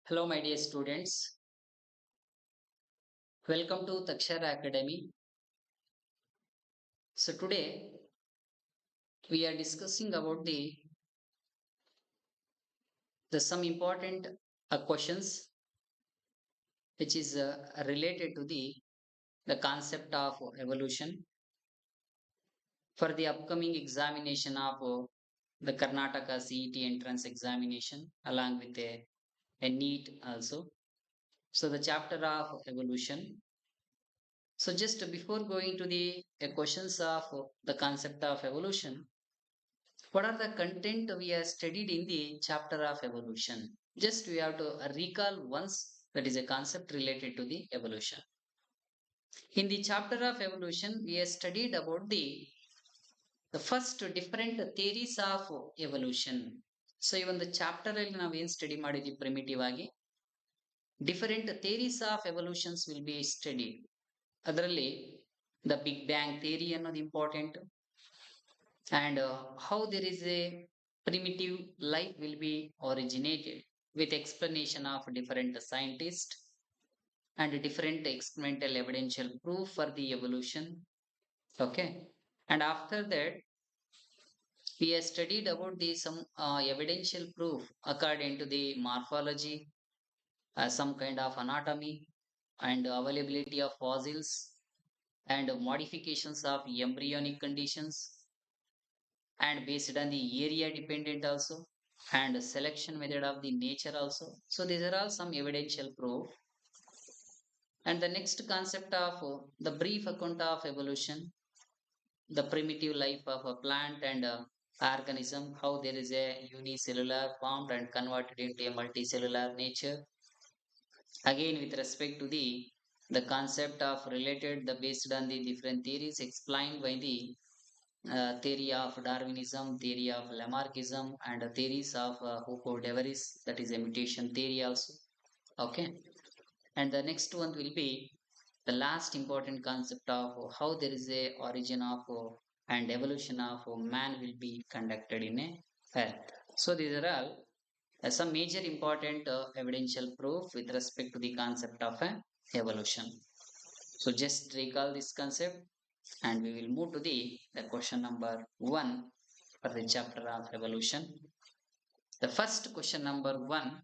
Hello, my dear students. Welcome to Takshara Academy. So today we are discussing about the some important questions which is related to the concept of evolution for the upcoming examination of the Karnataka CET entrance examination along with a NEET also. So the chapter of evolution. So just before going to the questions of the concept of evolution, what are the content we have studied in the chapter of evolution? Just we have to recall once, that is a concept related to the evolution. In the chapter of evolution, we have studied about the first different theories of evolution. So even the chapter ಅಲ್ಲಿ ನಾವು ಏನು study ಮಾಡಿದ್ವಿ primitive ಆಗಿ different theories of evolutions will be studied. ಅದರಲ್ಲಿ the big bang theory ಅನ್ನೋದು important, and how there is a primitive life will be originated with explanation of different scientists and different experimental evidential proof for the evolution. Okay, and after that we have studied about the some evidential proof according to the morphology, some kind of anatomy, and availability of fossils, and modifications of embryonic conditions, and based on the area dependent also, and selection method of the nature also. So these are all some evidential proof. And the next concept of the brief account of evolution, the primitive life of a plant and organism, how there is a unicellular formed and converted into a multicellular nature. Again, with respect to the concept of related, the based on the different theories explained by the theory of Darwinism, theory of Lamarckism, and theories of Hugo de Vries, that is a mutation theory also. Okay, and the next one will be the last important concept of how there is a origin of and evolution of man will be conducted in a earth. So these are all some major important evidential proof with respect to the concept of evolution. So just recall this concept, and we will move to the question number 1 for the chapter of evolution. The first question number 1: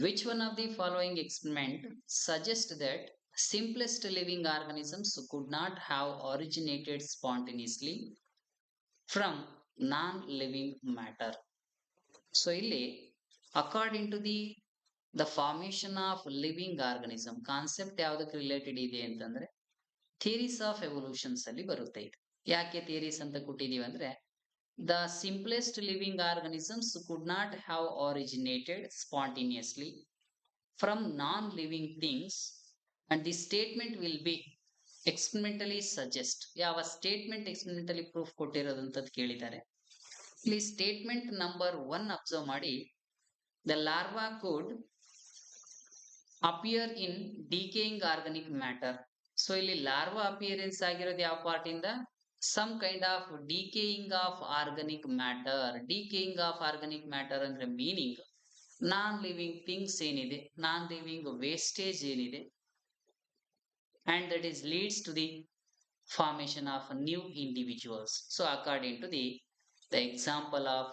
which one of the following experiment suggests that simplest living organisms could not have originated spontaneously from non-living matter? So ಇಲ್ಲಿ according to the formation of living organism concept ಯಾವುದಕ್ಕೆ related ಇದೆ ಅಂತಂದ್ರೆ theories of ಎವಲ್ಯೂಷನ್ಸ್ ಅಲ್ಲಿ ಬರುತ್ತೆ. ಇದು ಯಾಕೆ theories ಅಂತ ಕೊಟ್ಟಿದೀವಿ ಅಂದ್ರೆ the simplest living organisms could not have originated spontaneously from non-living things, and the statement will be experimentally suggest. ಯಾವ ಸ್ಟೇಟ್ಮೆಂಟ್ ಎಕ್ಸ್ಪೆರಿಮೆಂಟಲಿ ಪ್ರೂಫ್ ಕೊಟ್ಟಿರೋದಂತದ್ದು ಕೇಳಿದ್ದಾರೆ. ಇಲ್ಲಿ ಸ್ಟೇಟ್ಮೆಂಟ್ ನಂಬರ್ 1 ಅಬ್ಸರ್ವ್ ಮಾಡಿ, the larva could appear in decaying organic matter. So ಇಲ್ಲಿ larva appearance ಆಗಿರೋದು ಯಾವ part ಇಂದ? Some kind of decaying of organic matter. Decaying of organic matter ಅಂದ್ರೆ ಮೀನಿಂಗ್ ನಾನ್ ಲಿವಿಂಗ್ ಥಿಂಗ್ಸ್ ಏನಿದೆ, ನಾನ್ ಲಿವಿಂಗ್ ವೇಸ್ಟೇಜ್ ಏನಿದೆ, and that is leads to the formation of new individuals. So according to the example of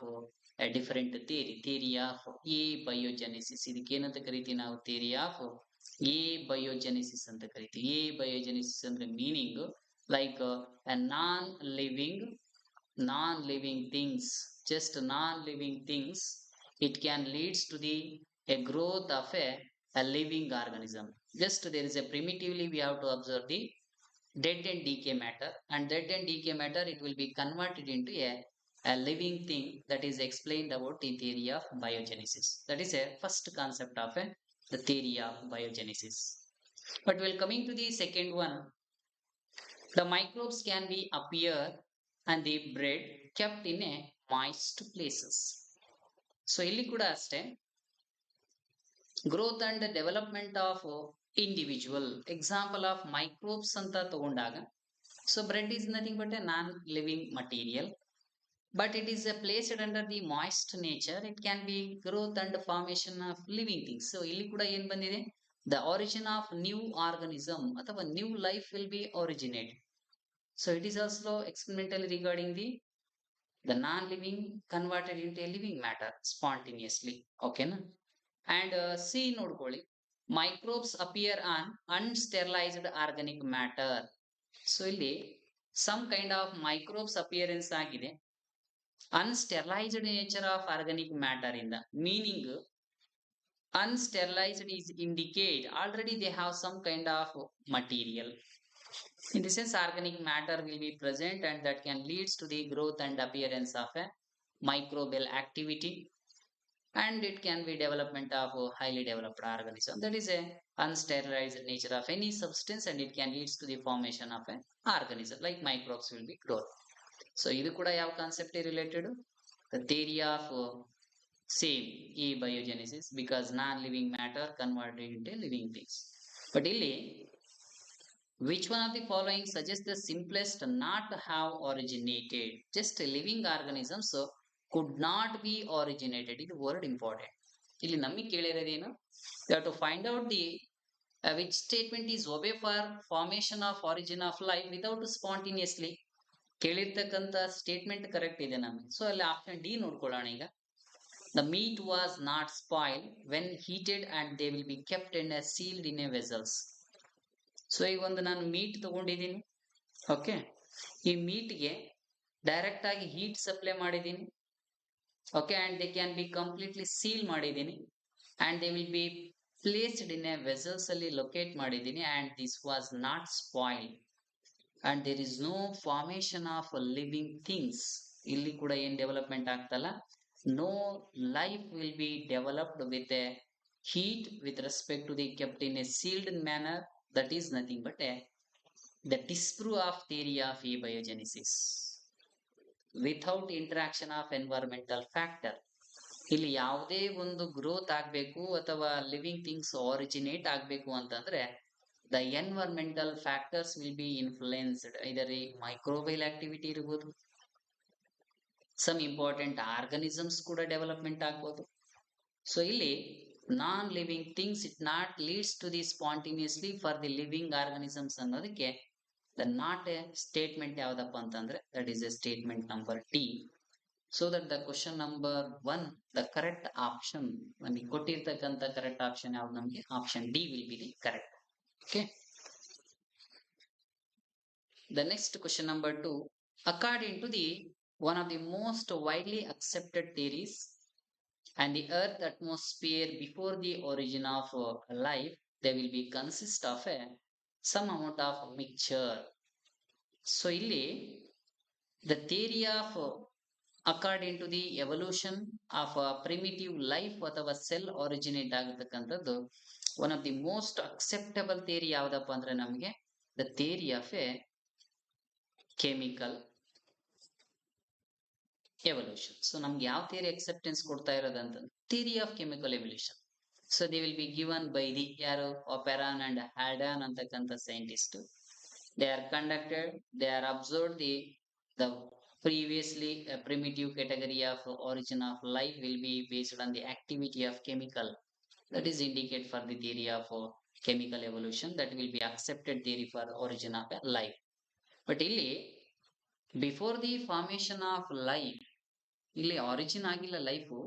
a different theory of abiogenesis, ಇದಕ್ಕೆ ಏನಂತ ಕರಿತೀವಿ ನಾವು? Theory of abiogenesis ಅಂತ ಕರಿತೀವಿ. abiogenesis ಅಂದ್ರೆ meaning like a non-living things, just non-living things, it can leads to a growth of a living organism. Just there is a primitively we have to observe the dead and decay matter, and dead and decay matter it will be converted into a living thing. That is explained about the theory of biogenesis. That is a first concept of the theory of biogenesis. But while coming to the second one, the microbes can be appear and the bread kept in a moist places. So ಇಲ್ಲಿ ಕೂಡ ಅಷ್ಟೇ, growth and development of individual example of microbes ಅಂತ ತಗೊಂಡಾಗ, so bread is nothing but A non living material. but it is placed under the moist nature. It can be growth and formation of living things. So ಇಲ್ಲಿ ಕೂಡ ಏನ್ ಬಂದಿದೆ, the origin of new organism ಅಥವಾ new life will be originated. So it is also experimentally regarding the non-living converted into a living matter spontaneously. Okay na? And C ನೋಡ್ಕೊಳ್ಳಿ, microbes appear on unsterilized organic matter. So ಇಲ್ಲಿ some kind of microbes appearance ಆಗಿದೆ unsterilized nature of organic matter in the meaning unsterilized is indicate already they have some kind of material. In the sense, organic matter will be present and that can leads to the growth and appearance of a microbial activity, and it can be development of a highly developed organism. That is a unsterilized nature of any substance, and it can leads to the formation of an organism like microbes will be growth. So idu kuda yav concept related, the theory of same abiogenesis, because non-living matter converted into living things. But illi which one of the following suggests the simplest not have originated? Just a living organisms could not be originated. This word important. ಇಲ್ಲಿ ನಮಗೆ ಕೇಳಿರೋದೇನು, you have to find out the which statement is obey for formation of origin of life without spontaneously. ಕೇಳಿರ್ತಕ್ಕಂಥ statement correct ಇದೆ ನಮಗೆ. So ಅಲ್ಲಿ option D ನೋಡ್ಕೊಳ್ಳೋಣ ಈಗ. The meat was not spoiled when heated and they will be kept in a sealed in a vessels. So ಈಗ ಒಂದು ನಾನು meat ತಗೊಂಡಿದ್ದೀನಿ. ಓಕೆ, ಈ ಮೀಟ್ಗೆ ಡೈರೆಕ್ಟ್ ಆಗಿ ಹೀಟ್ ಸಪ್ಲೈ ಮಾಡಿದ್ದೀನಿ. Okay, and they can be completely seal ಮಾಡಿದ್ದೀನಿ, and they will be placed in a vessels ಅಲ್ಲಿ ಲೊಕೇಟ್ ಮಾಡಿದ್ದೀನಿ, and this was not spoil and there is no formation of living things. ಇಲ್ಲಿ ಕೂಡ ಏನ್ development ಆಗ್ತಲ್ಲ, no life will be developed with a heat with respect to the kept in a sealed manner. That is nothing but the disprove of theory of abiogenesis without interaction of environmental factor. ಇಲ್ಲಿ ಯಾವುದೇ ಒಂದು growth ಆಗಬೇಕು ಅಥವಾ living things originate ಆಗಬೇಕು ಅಂತಂದ್ರೆ the environmental factors will be influenced. Either microbial activity ಇರಬಹುದು, some important organisms ಕೂಡ development ಆಗ್ಬೋದು. ಸೊ ಇಲ್ಲಿ non living things it not leads to the spontaneously for the living organisms ಅನ್ನೋದಕ್ಕೆ the not a statement ಯಾವ್ದಪ್ಪ ಅಂತಂದ್ರೆ that is a statement number T. So that the question number 1 the correct option ನಮಗೆ ಕೊಟ್ಟಿರ್ತಕ್ಕಂಥ correct option ಯಾವ್ದು, ನಮಗೆ option D will be the correct. Okay, the next question number 2, according to the one of the most widely accepted theories and the earth atmosphere before the origin of life, they will be consist of some amount of mixture. So illi the theory of according to the evolution of a primitive life ಅಥವಾ cell originate ಆಗತಕ್ಕಂಥದ್ದು one of the most acceptable theory ಯಾವ್ದಪ್ಪ ಅಂದ್ರೆ ನಮಗೆ the theory of a chemical evolution. So ನಮ್ಗೆ ಯಾವ theory acceptance ಕೊಡ್ತಾ ಇರೋದಂತ theory of chemical evolution. So they will be given by the ಯಾರು Oparin and Haldane ಅಂತಕ್ಕಂಥ scientist. They are conducted, they are observed the previously primitive category of origin of life will be based on the activity of chemical. That is indicate for the theory of chemical evolution, that will be accepted theory for origin of life. But ಇಲ್ಲಿ before the formation of life, ಇಲ್ಲಿ origin ಆಗಿಲ್ಲ life,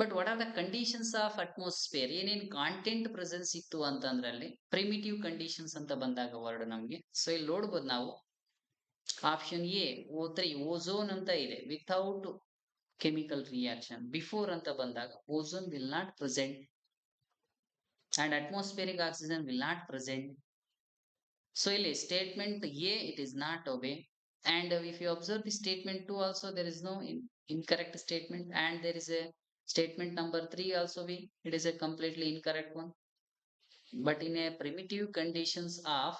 but what are the conditions of atmosphere, ಏನೇನು content presence ಇತ್ತು ಅಂತಂದ್ರೆ ಅಲ್ಲಿ primitive conditions ಅಂತ ಬಂದಾಗ word ನಮ್ಗೆ. ಸೊ ಇಲ್ಲಿ ನೋಡ್ಬೋದು ನಾವು ಆಪ್ಷನ್ ಎ O3 ಓಝೋನ್ ಅಂತ ಇದೆ, ವಿಥೌಟ್ ಕೆಮಿಕಲ್ ರಿಯಾಕ್ಷನ್. ಬಿಫೋರ್ ಅಂತ ಬಂದಾಗ ozone will not present and atmospheric oxygen will not present. So ಇಲ್ಲಿ statement a it is not obey, and if you observe the statement 2 also there is no incorrect statement, and there is a statement number 3 also it is a completely incorrect one. But in a primitive conditions of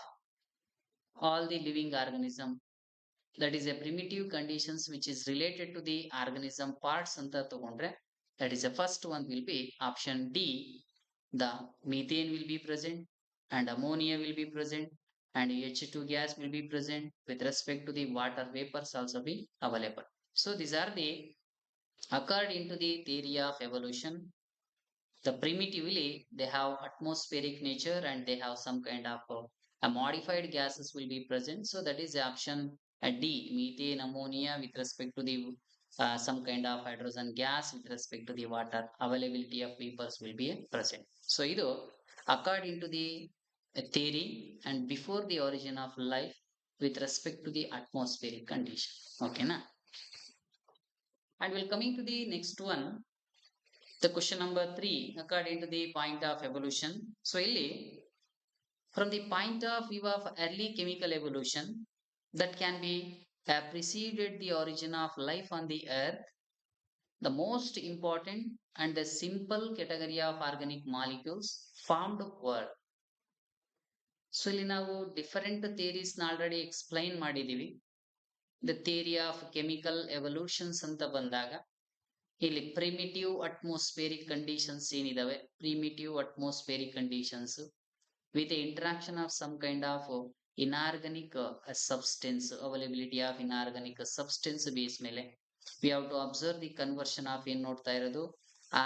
all the living organism, that is a primitive conditions which is related to the organism parts anta tagondre, that is the first one will be option D. The methane will be present and ammonia will be present and H2 gas will be present with respect to the water vapors also be available. So these are the according to the theory of evolution. The primitively they have atmospheric nature and they have some kind of a modified gases will be present. So that is the option D, methane, ammonia with respect to the some kind of hydrogen gas with respect to the water availability of vapors will be present. So idu according to the theory and before the origin of life with respect to the atmospheric condition. Okay na? And we're coming to the next one. The question number 3, according to the point of evolution. So, illi, from the point of view of early chemical evolution, that can be preceded the origin of life on the earth, the most important and the simple category of organic molecules formed were. So, ಇಲ್ಲಿ ನಾವು different theories already explain ಮಾಡಿದೀವಿ. The theory of chemical evolutions ಅಂತ ಬಂದಾಗ ಇಲ್ಲಿ primitive atmospheric conditions ಏನಿದಾವೆ primitive atmospheric conditions with interaction of some kind of inorganic substance availability of inorganic substance base ಮೇಲೆ we have to observe the conversion of ಏನ್ ನೋಡ್ತಾ ಇರೋದು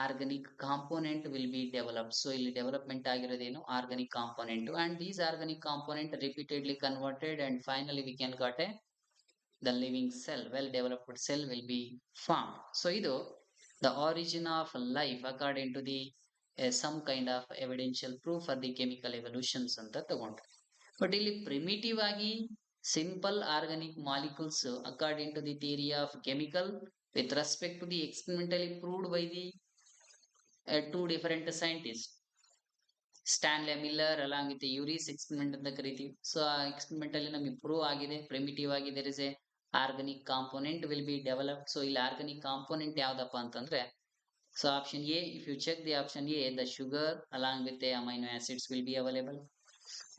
organic component will be developed. So ಇಲ್ಲಿ development ಆಗಿರೋದೇನು organic component and these organic component repeatedly converted and finally we can got a the living cell, well developed cell will be formed. So idu the origin of life according to the some kind of evidential proof for the chemical evolutions anta tagondre. But illi primitive agi simple organic molecules according to the theory of chemical with respect to the experimentally proved by the two different scientists, Stanley Miller along with the Urey's experiment ಅಂತ ಕರಿತೀವಿ. So ಆ experiment ಅಲ್ಲಿ ನಮಗೆ prove ಆಗಿದೆ primitive ಆಗಿ there is a organic component will be developed. So ಇಲ್ಲಿ organic component ಯಾವ್ದಪ್ಪ ಅಂತಂದ್ರೆ, so option A, if you check the option A, the sugar along with the amino acids will be available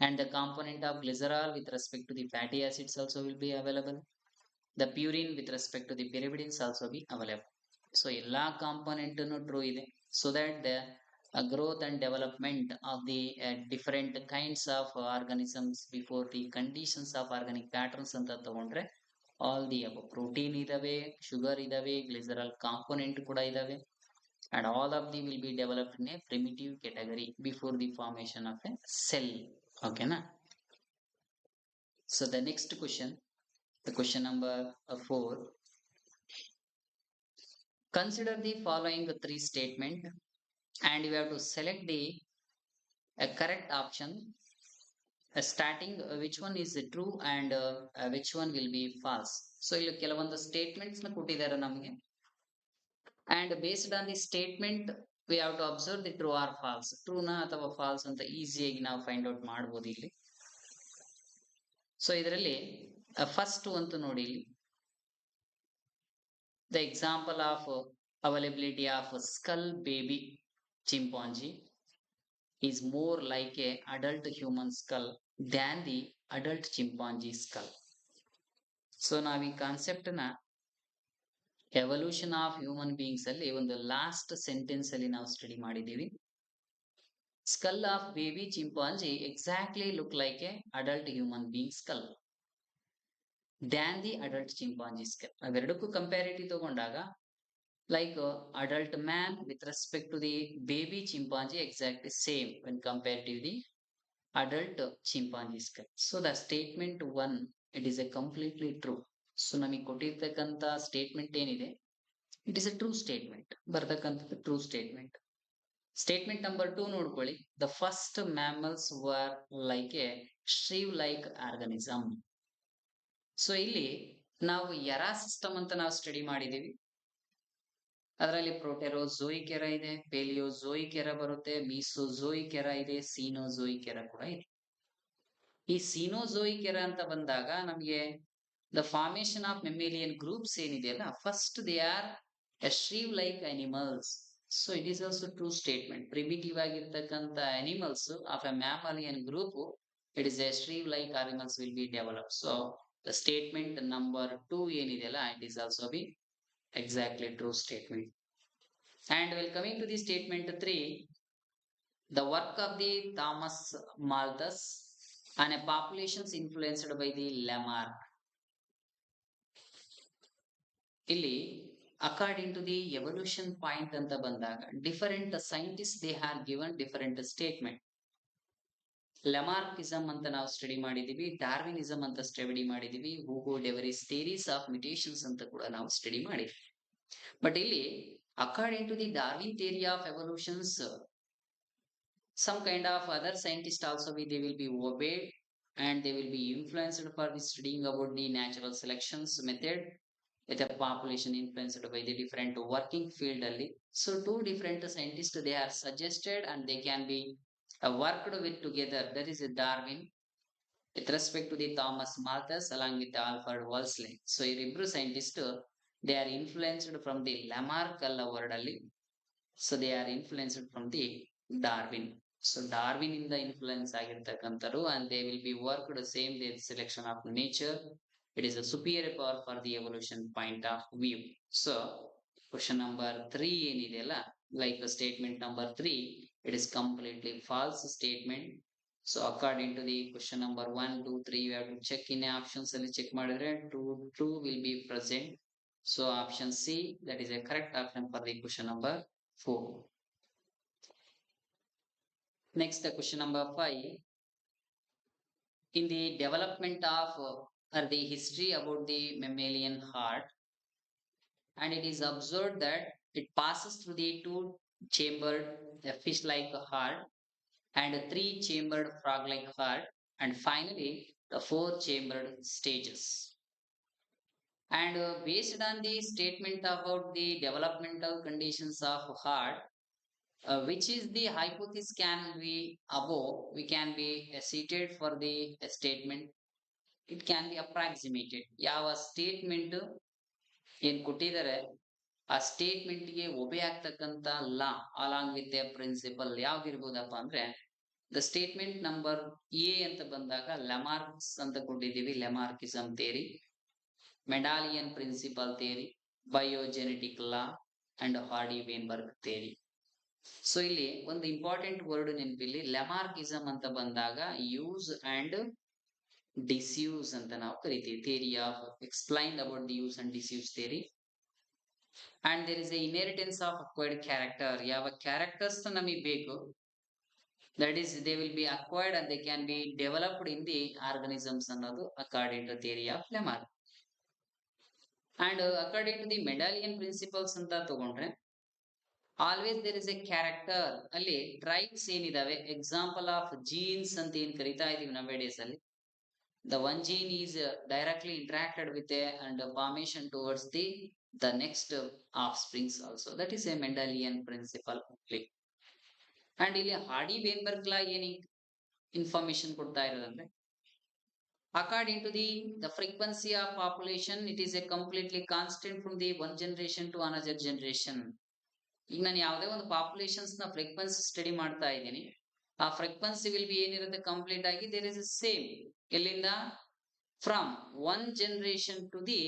and the component of glycerol with respect to the fatty acids also will be available. The purine with respect to the pyrimidines also be available. So ಎಲ್ಲ component true ಇದೆ. So that the growth and development of the different kinds of organisms before the conditions of organic patterns ಅಂತ ತಗೊಂಡ್ರೆ all the above protein idave, sugar idave, glycerol component kuda idave, and all of them will be developed in a primitive category before the formation of a cell. Okay na? So the next question, the question number 4, consider the following three statement and you have to select the correct option, starting which one is true and which one will be false. So ಇಲ್ಲಿ ಕೆಲವೊಂದು statements ನ ಕೊಟ್ಟಿದ್ದಾರೆ ನಮಗೆ and based on the statement we have to observe the true or false. True na ಅಥವಾ false ಅಂತ ಈಸಿಯಾಗಿ ನಾವು find out ಮಾಡಬಹುದು ಇಲ್ಲಿ. ಸೊ ಇದರಲ್ಲಿ ಫಸ್ಟ್ ಒಂದು ನೋಡಿ ಇಲ್ಲಿ the example of availability of skull baby chimpanzee is more like a adult human skull than the adult chimpanzee skull. So ನಾವು ಈ ಕಾನ್ಸೆಪ್ಟ್ ನ ಎವಲ್ಯೂಷನ್ ಆಫ್ ಹ್ಯೂಮನ್ ಬೀಯಿಂಗ್ಸ್ ಅಲ್ಲಿ ಒಂದು ಲಾಸ್ಟ್ ಸೆಂಟೆನ್ಸ್ ಅಲ್ಲಿ ನಾವು ಸ್ಟಡಿ ಮಾಡಿದೀವಿ. Skull of baby chimpanzee exactly look like a adult human being skull than the adult chimpanzee skull. ಅವೆರಡಕ್ಕೂ comparative ತಗೊಂಡಾಗ like adult man with respect to the baby chimpanzee exactly same when compared to the adult chimpanzee skull. So the statement 1 it is a completely true. So ನಮಗೆ ಕೊಟ್ಟಿರ್ತಕ್ಕಂಥ statement ಏನಿದೆ it is a true statement, ಬರ್ತಕ್ಕಂಥದ್ದು true statement. Statement number 2 ನೋಡ್ಕೊಳ್ಳಿ, the first mammals were like A shrew like organism. So ಇಲ್ಲಿ ನಾವು era system ಅಂತ ನಾವು study ಮಾಡಿದೀವಿ. ಅದರಲ್ಲಿ ಪ್ರೋಟೆರೋಝೋಯಿಕ್ ಎರ ಇದೆ, ಪೇಲಿಯೋಝೋಯಿಕ್ ಎರ ಬರುತ್ತೆ, ಮೀಸೋಝೋಯಿಕ್ ಎರ ಇದೆ, ಸೀನೋಝೋಯಿಕ್ ಎರ ಕೂಡ ಇದೆ. ಈ ಸೀನೋಝೋಯಿಕ್ ಎರ ಅಂತ ಬಂದಾಗ ನಮಗೆ the formation of mammalian groups ಏನಿದೆಯಲ್ಲ, first they are shrew like animals. So it is also true statement. Primitive ಆಗಿರ್ತಕ್ಕಂಥ animals of a mammalian group it is a shrew like animals will be develop. So the statement number 2 ಏನಿದೆಯಲ್ಲ it is also be exactly true statement. And while coming to the statement 3, the work of the Thomas Malthus and a populations influenced by the Lamarck. ಇಲ್ಲಿ according to the evolution point ಅಂತ ಬಂದಾಗ different scientist they have given different statement. Lamarckism ಅಂತ ನಾವು study ಮಾಡಿದೀವಿ, Darwinism ಅಂತ study ಮಾಡಿದೀವಿ, Hugo de Vries theories of mutations ಅಂತ ಕೂಡ ನಾವು ಸ್ಟಡಿ ಮಾಡಿದ್ವಿ. ಬಟ್ ಇಲ್ಲಿ according to the Darwin theory of evolutions, some kind of other scientists also they will be obeyed and they will be influenced for the studying about the natural selections method with a population influenced by the different working field ಅಲ್ಲಿ. So two different scientists they are suggested and they can be worked with together. That is Darwin with respect to the Thomas Malthus along with Alfred Wolseley. So ಇವರಿಬ್ರು scientists they are influenced from the Lamarck ಅಲ್ಲ word ಅಲ್ಲಿ. So they are influenced from the Darwin. So Darwin in the influence ಆಗಿರ್ತಕ್ಕಂಥರು and they will be worked the same day selection of nature. It is a superior power for the evolution point of view. So question number 3 ಏನಿದೆಯಲ್ಲ, like statement number 3, it is completely false statement. So according to the question number 1, 2, 3, you have to check in options ಅಲ್ಲಿ check ಮಾಡಿದ್ರೆ 2 will be present. So option C, that is a correct option for the question number 4. Next, the question number 5. In the development of or the history about the mammalian heart, and it is observed that it passes through the two-chambered fish-like heart and a three-chambered frog-like heart, and finally the four-chambered stages. And based on the statement about the developmental conditions of heart, which is the hypothesis can be above, we can be seated for the statement. It can be approximated. ಯಾವ statement ಏನ್ ಕೊಟ್ಟಿದ್ದಾರೆ ಆ statement ಗೆ obey ಆಗ್ತಕ್ಕಂತ law along with a principle ಯಾವ್ದಿರ್ಬೋದಪ್ಪ ಅಂದ್ರೆ, the statement number A ಅಂತ ಬಂದಾಗ ಲೆಮಾರ್ಕ್ಸ್ ಅಂತ ಕೊಟ್ಟಿದ್ದೀವಿ, Lamarckism theory, Mendelian principle theory, biogenetic law and Hardy Weinberg theory. So ಇಲ್ಲಿ ಒಂದು ಇಂಪಾರ್ಟೆಂಟ್ ವರ್ಡ್ ನೆನಪಿಲ್ಲಿ, ಲೆಮಾರ್ಕಿಸಮ್ ಅಂತ ಬಂದಾಗ ಯೂಸ್ ಅಂಡ್ ಡಿಸ್ಯೂಸ್ ಅಂತ ನಾವು ಕರಿತೀವಿ. Theory of explain about the use and disuse theory. And there is a inheritance of acquired character. ಯಾವ characters ನಮಗೆ ಬೇಕು, that is they will be acquired and they can be developed in the organisms ಅನ್ನೋದು according to theory of Lamarck. And according to the Mendelian principles ಅಂತ ತಗೊಂಡ್ರೆ, always there is a character. ಅಲ್ಲಿ traits ಏನಿದಾವೆ, example of genes ಅಂತ ಏನ್ ಕರಿತಾ ಇದೀವಿ ನಾವು ಡೇಸ್ ಅಲ್ಲಿ, the one gene is directly interacted with a and formation towards the next offsprings also. That is a Mendelian principle only. And ಇಲ್ಲಿ hardy ವೇನ್ಬರ್ಗ್ ಲಾ ಏನಿ ಇನ್ಫಾರ್ಮೇಶನ್ ಕೊಡ್ತಾ ಇರೋದಂದ್ರೆ, according to the frequency of population, it is a completely constant from the one generation to another generation. ಈಗ ನಾನು ಯಾವುದೇ ಒಂದು populations ನ frequency study ಮಾಡ್ತಾ ಇದ್ದೀನಿ, ಆ ಫ್ರೀಕ್ವೆನ್ಸಿ ವಿಲ್ ಬಿ ಏನಿರುತ್ತೆ ಕಂಪ್ಲೀಟ್ ಆಗಿ ದೇರ್ ಇಸ್ ಸೇಮ್. ಎಲ್ಲಿಂದ, from one generation to the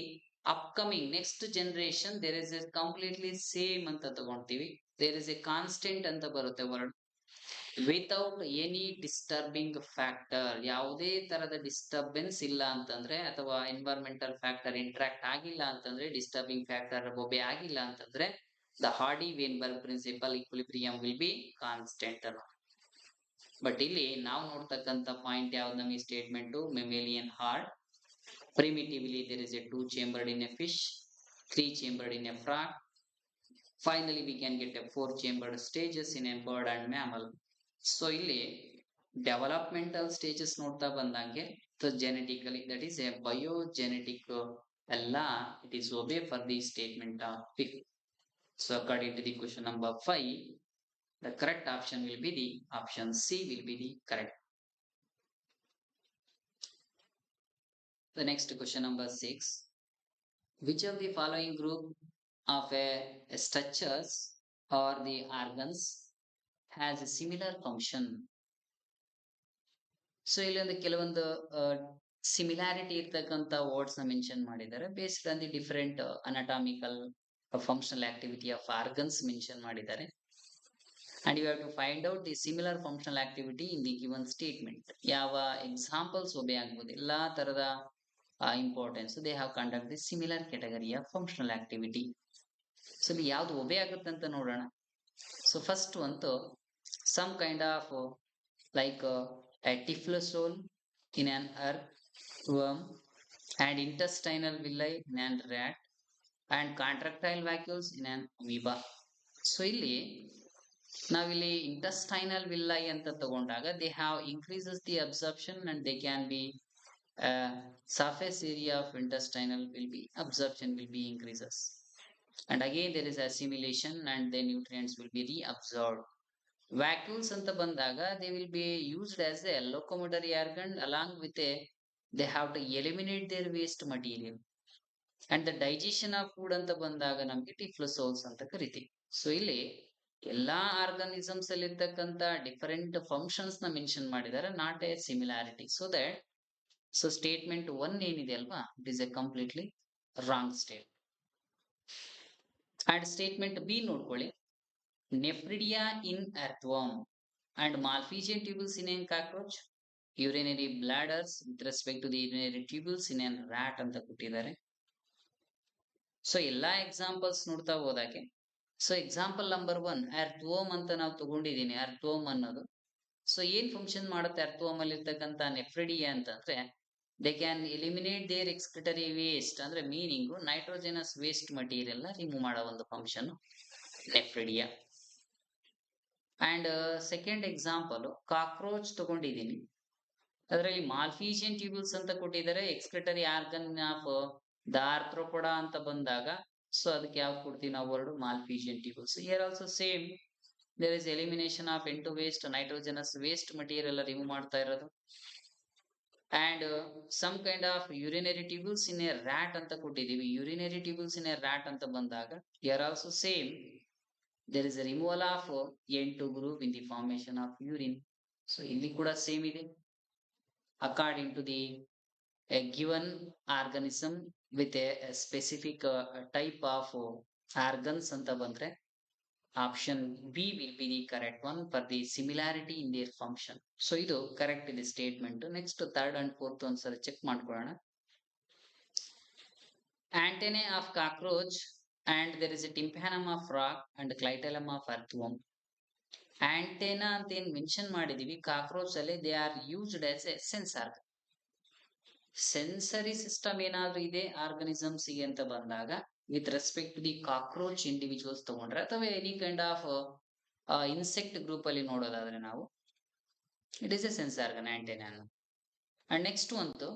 upcoming next generation there is a completely same ಅಂತ ತಗೊಂತೀವಿ. ದೇರ್ ಇಸ್ ಎ ಕಾನ್ಸ್ಟೆಂಟ್ ಅಂತ ಬರುತ್ತೆ word, without any disturbing factor. ಯಾವುದೇ ತರದ ಡಿಸ್ಟರ್ಬೆನ್ಸ್ ಇಲ್ಲ ಅಂತಂದ್ರೆ, ಅಥವಾ ಎನ್ವೈರನ್ಮೆಂಟಲ್ ಫ್ಯಾಕ್ಟರ್ ಇಂಟ್ರಾಕ್ಟ್ ಆಗಿಲ್ಲ ಅಂತಂದ್ರೆ, ಡಿಸ್ಟರ್ಬಿಂಗ್ ಫ್ಯಾಕ್ಟರ್ ಒಬ್ಬೆ ಆಗಿಲ್ಲ ಅಂತಂದ್ರೆ, the Hardy-Weinberg principle equilibrium will be constant. But ಇಲ್ಲಿ ನಾವು ನೋಡ್ತಕ್ಕಂಥ ಪಾಯಿಂಟ್ ಯಾವ್ದು ನಮಗೆ statement, mammalian heart primitively there is a two chambered in a fish, three chambered in a frog, finally we can get a four chambered stages in a bird and mammal. So ಇಲ್ಲಿ developmental stages ನೋಡ್ತಾ ಬಂದಂಗೆ, genetically that is a biogenetic ಎಲ್ಲ it is obey for the statement of fifth. So according to the question number 5, the correct option will be the option C will be the correct. The next question number 6. Which of the following group of structures or the organs has a similar function? So ಇಲ್ಲಿ ಕೆಲವೊಂದು similarity ಇರ್ತಕ್ಕಂಥ words ನ mention ಮಾಡಿದ್ದಾರೆ. Based on the different anatomical functional activity of organs mention ಮಾಡಿದ್ದಾರೆ. And you have to find out the similar functional activity in the given statement. ಯಾವ examples ಒಬೆ ಆಗ್ಬೋದು, ಎಲ್ಲಾ ತರದ importance. So they have conducted the similar category of functional activity. So ಇಲ್ಲಿ ಯಾವ್ದು ಒಬೆ ಆಗುತ್ತೆ ಅಂತ ನೋಡೋಣ. So first ಒಂದು some kind of like a typhlosorn in an earthworm and intestinal villi in an rat and contractile vacuoles in an amoeba. So ಇಲ್ಲಿ ನಾವಿಲ್ಲಿ intestinal villi ಅಂತ ತಗೊಂಡಾಗ they have increases the absorption and they can be surface area of intestinal will be absorption will be increases, and again there is assimilation and the nutrients will be reabsorbed. Vacuoles anta bandaga they will be used as a locomotory organ along with a they have to eliminate their waste material, and the digestion of food anta bandaga namge ಟಿಫ್ಲೋಸೋಲ್ಸ್ ಅಂತ ಕರಿತೀವಿ. So ಇಲ್ಲಿ ಎಲ್ಲಾ organisms ಅಲ್ಲಿ ಇರ್ತಕ್ಕಂತ different functions ನ mention ಮಾಡಿದ್ದಾರೆ, not A similarity. So that so statement 1 ಏನಿದೆ ಅಲ್ವಾ, it is a completely wrong state. And statement B ನೋಡ್ಕೊಳ್ಳಿ, ನೆಫ್ರಿಡಿಯಾ ಇನ್ earthworm and Malpighian tubules in a cockroach, urinary bladders with respect to the urinary tubules in a rat ಅಂತ ಕೊಟ್ಟಿದ್ದಾರೆ. So ಎಲ್ಲಾ examples ನೋಡ್ತಾ ಹೋದಾಗೆ, so example number 1 earthworm ಅಂತ ನಾವು ತಗೊಂಡಿದೀನಿ. earthworm ಅನ್ನೋದು ಸೊ ಏನ್ ಫಂಕ್ಷನ್ ಮಾಡುತ್ತೆ earthworm ಅಲ್ಲಿ ಇರ್ತಕ್ಕಂತ ನೆಫ್ರಿಡಿಯಾ ಅಂತಂದ್ರೆ they can eliminate their excretory waste, ಅಂದ್ರೆ ಮೀನಿಂಗು ನೈಟ್ರೋಜನಸ್ ವೇಸ್ಟ್ ಮಟೀರಿಯಲ್ ನ ರಿಮೂವ್ ಮಾಡೋ ಒಂದು function nephridia. And second example cockroach ತಗೊಂಡಿದ್ದೀನಿ, ಅದರಲ್ಲಿ ಮಾಲ್ಫೀಜಿಯನ್ ಟ್ಯೂಬ್ಯೂಲ್ಸ್ ಅಂತ ಕೊಟ್ಟಿದ್ದಾರೆ. Excretory organ of the Arthropoda ಅಂತ ಬಂದಾಗ ಸೊ ಅದಕ್ಕೆ ಯಾವ್ದು ಕೊಡ್ತೀವಿ ನಾವು word, Malpighian tubules. Here also same, there is elimination of ಎಂಟು waste, nitrogenous waste material remove ಮಾಡ್ತಾ ಇರೋದು. And some kind of urinary tubules in a rat ಅಂತ ಕೊಟ್ಟಿದೀವಿ. Urinary tubules in a rat ಅಂತ ಬಂದಾಗ here also same, there is a removal of N2 group in the formation of urine. So ಇಲ್ಲಿ ಕೂಡ same ಇದೆ. According to the a given organism with a specific type of organs ಅಂತ ಬಂದ್ರೆ option B will be the correct one for the similarity in their function. So ಇದು correct ಇದೆ statement. Next third and fourth ಒಂದ್ಸರಿ check ಮಾಡ್ಕೊಳ್ಳೋಣ. Antennae of cockroach and there is a tympanum of frog and clitellum of earthworm. Antenna ಅಂತ ಏನ್ mention ಮಾಡಿದೀವಿ cockroach ಅಲ್ಲಿ, they are used as a sensor. Sensory system ಏನಾದ್ರೂ ಇದೆ organisms ಗೆ ಅಂತ ಬಂದಾಗ with respect to the cockroach individuals ತಗೊಂಡ್ರೆ ಅಥವಾ any kind of insect group ಅಲ್ಲಿ ನೋಡೋದಾದ್ರೆ ನಾವು it is a sense organ antenna. And next ಒಂದು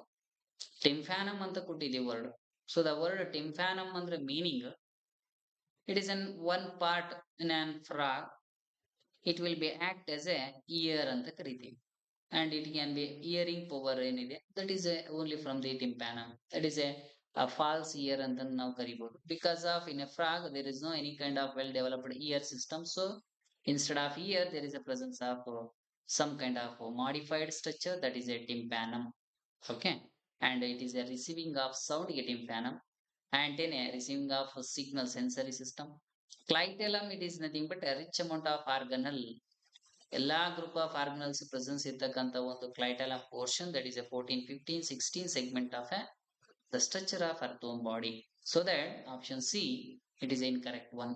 ಟಿಂಫಾನಮ್ ಅಂತ ಕೊಟ್ಟಿದ್ದೀವಿ word. So the word tympanum ಅಂದ್ರೆ meaning it is an one part in an frog, it will be act as a ear ಅಂತ ಕರಿತೀವಿ, and it can be hearing power ಏನಿದೆ that is only from the tympanum, that is a false ear ಅಂತ ನಾವು ಕರಿಬಹುದು. Because of in a frog there is no any kind of well developed ear system, so instead of ear there is a presence of some kind of modified structure, that is a tympanum. Okay, and it is a receiving of sound, a tympanum. Antennae receiving of signal, sensory system. Clitellum, it is nothing but a rich amount of organelle. ಎಲ್ಲಾ group of organelles presence ಇರ್ತಕ್ಕಂಥ ಒಂದು clitellum portion, that is a 14, 15, 16 segment of the structure of earthworm body. So that option C it is incorrect one.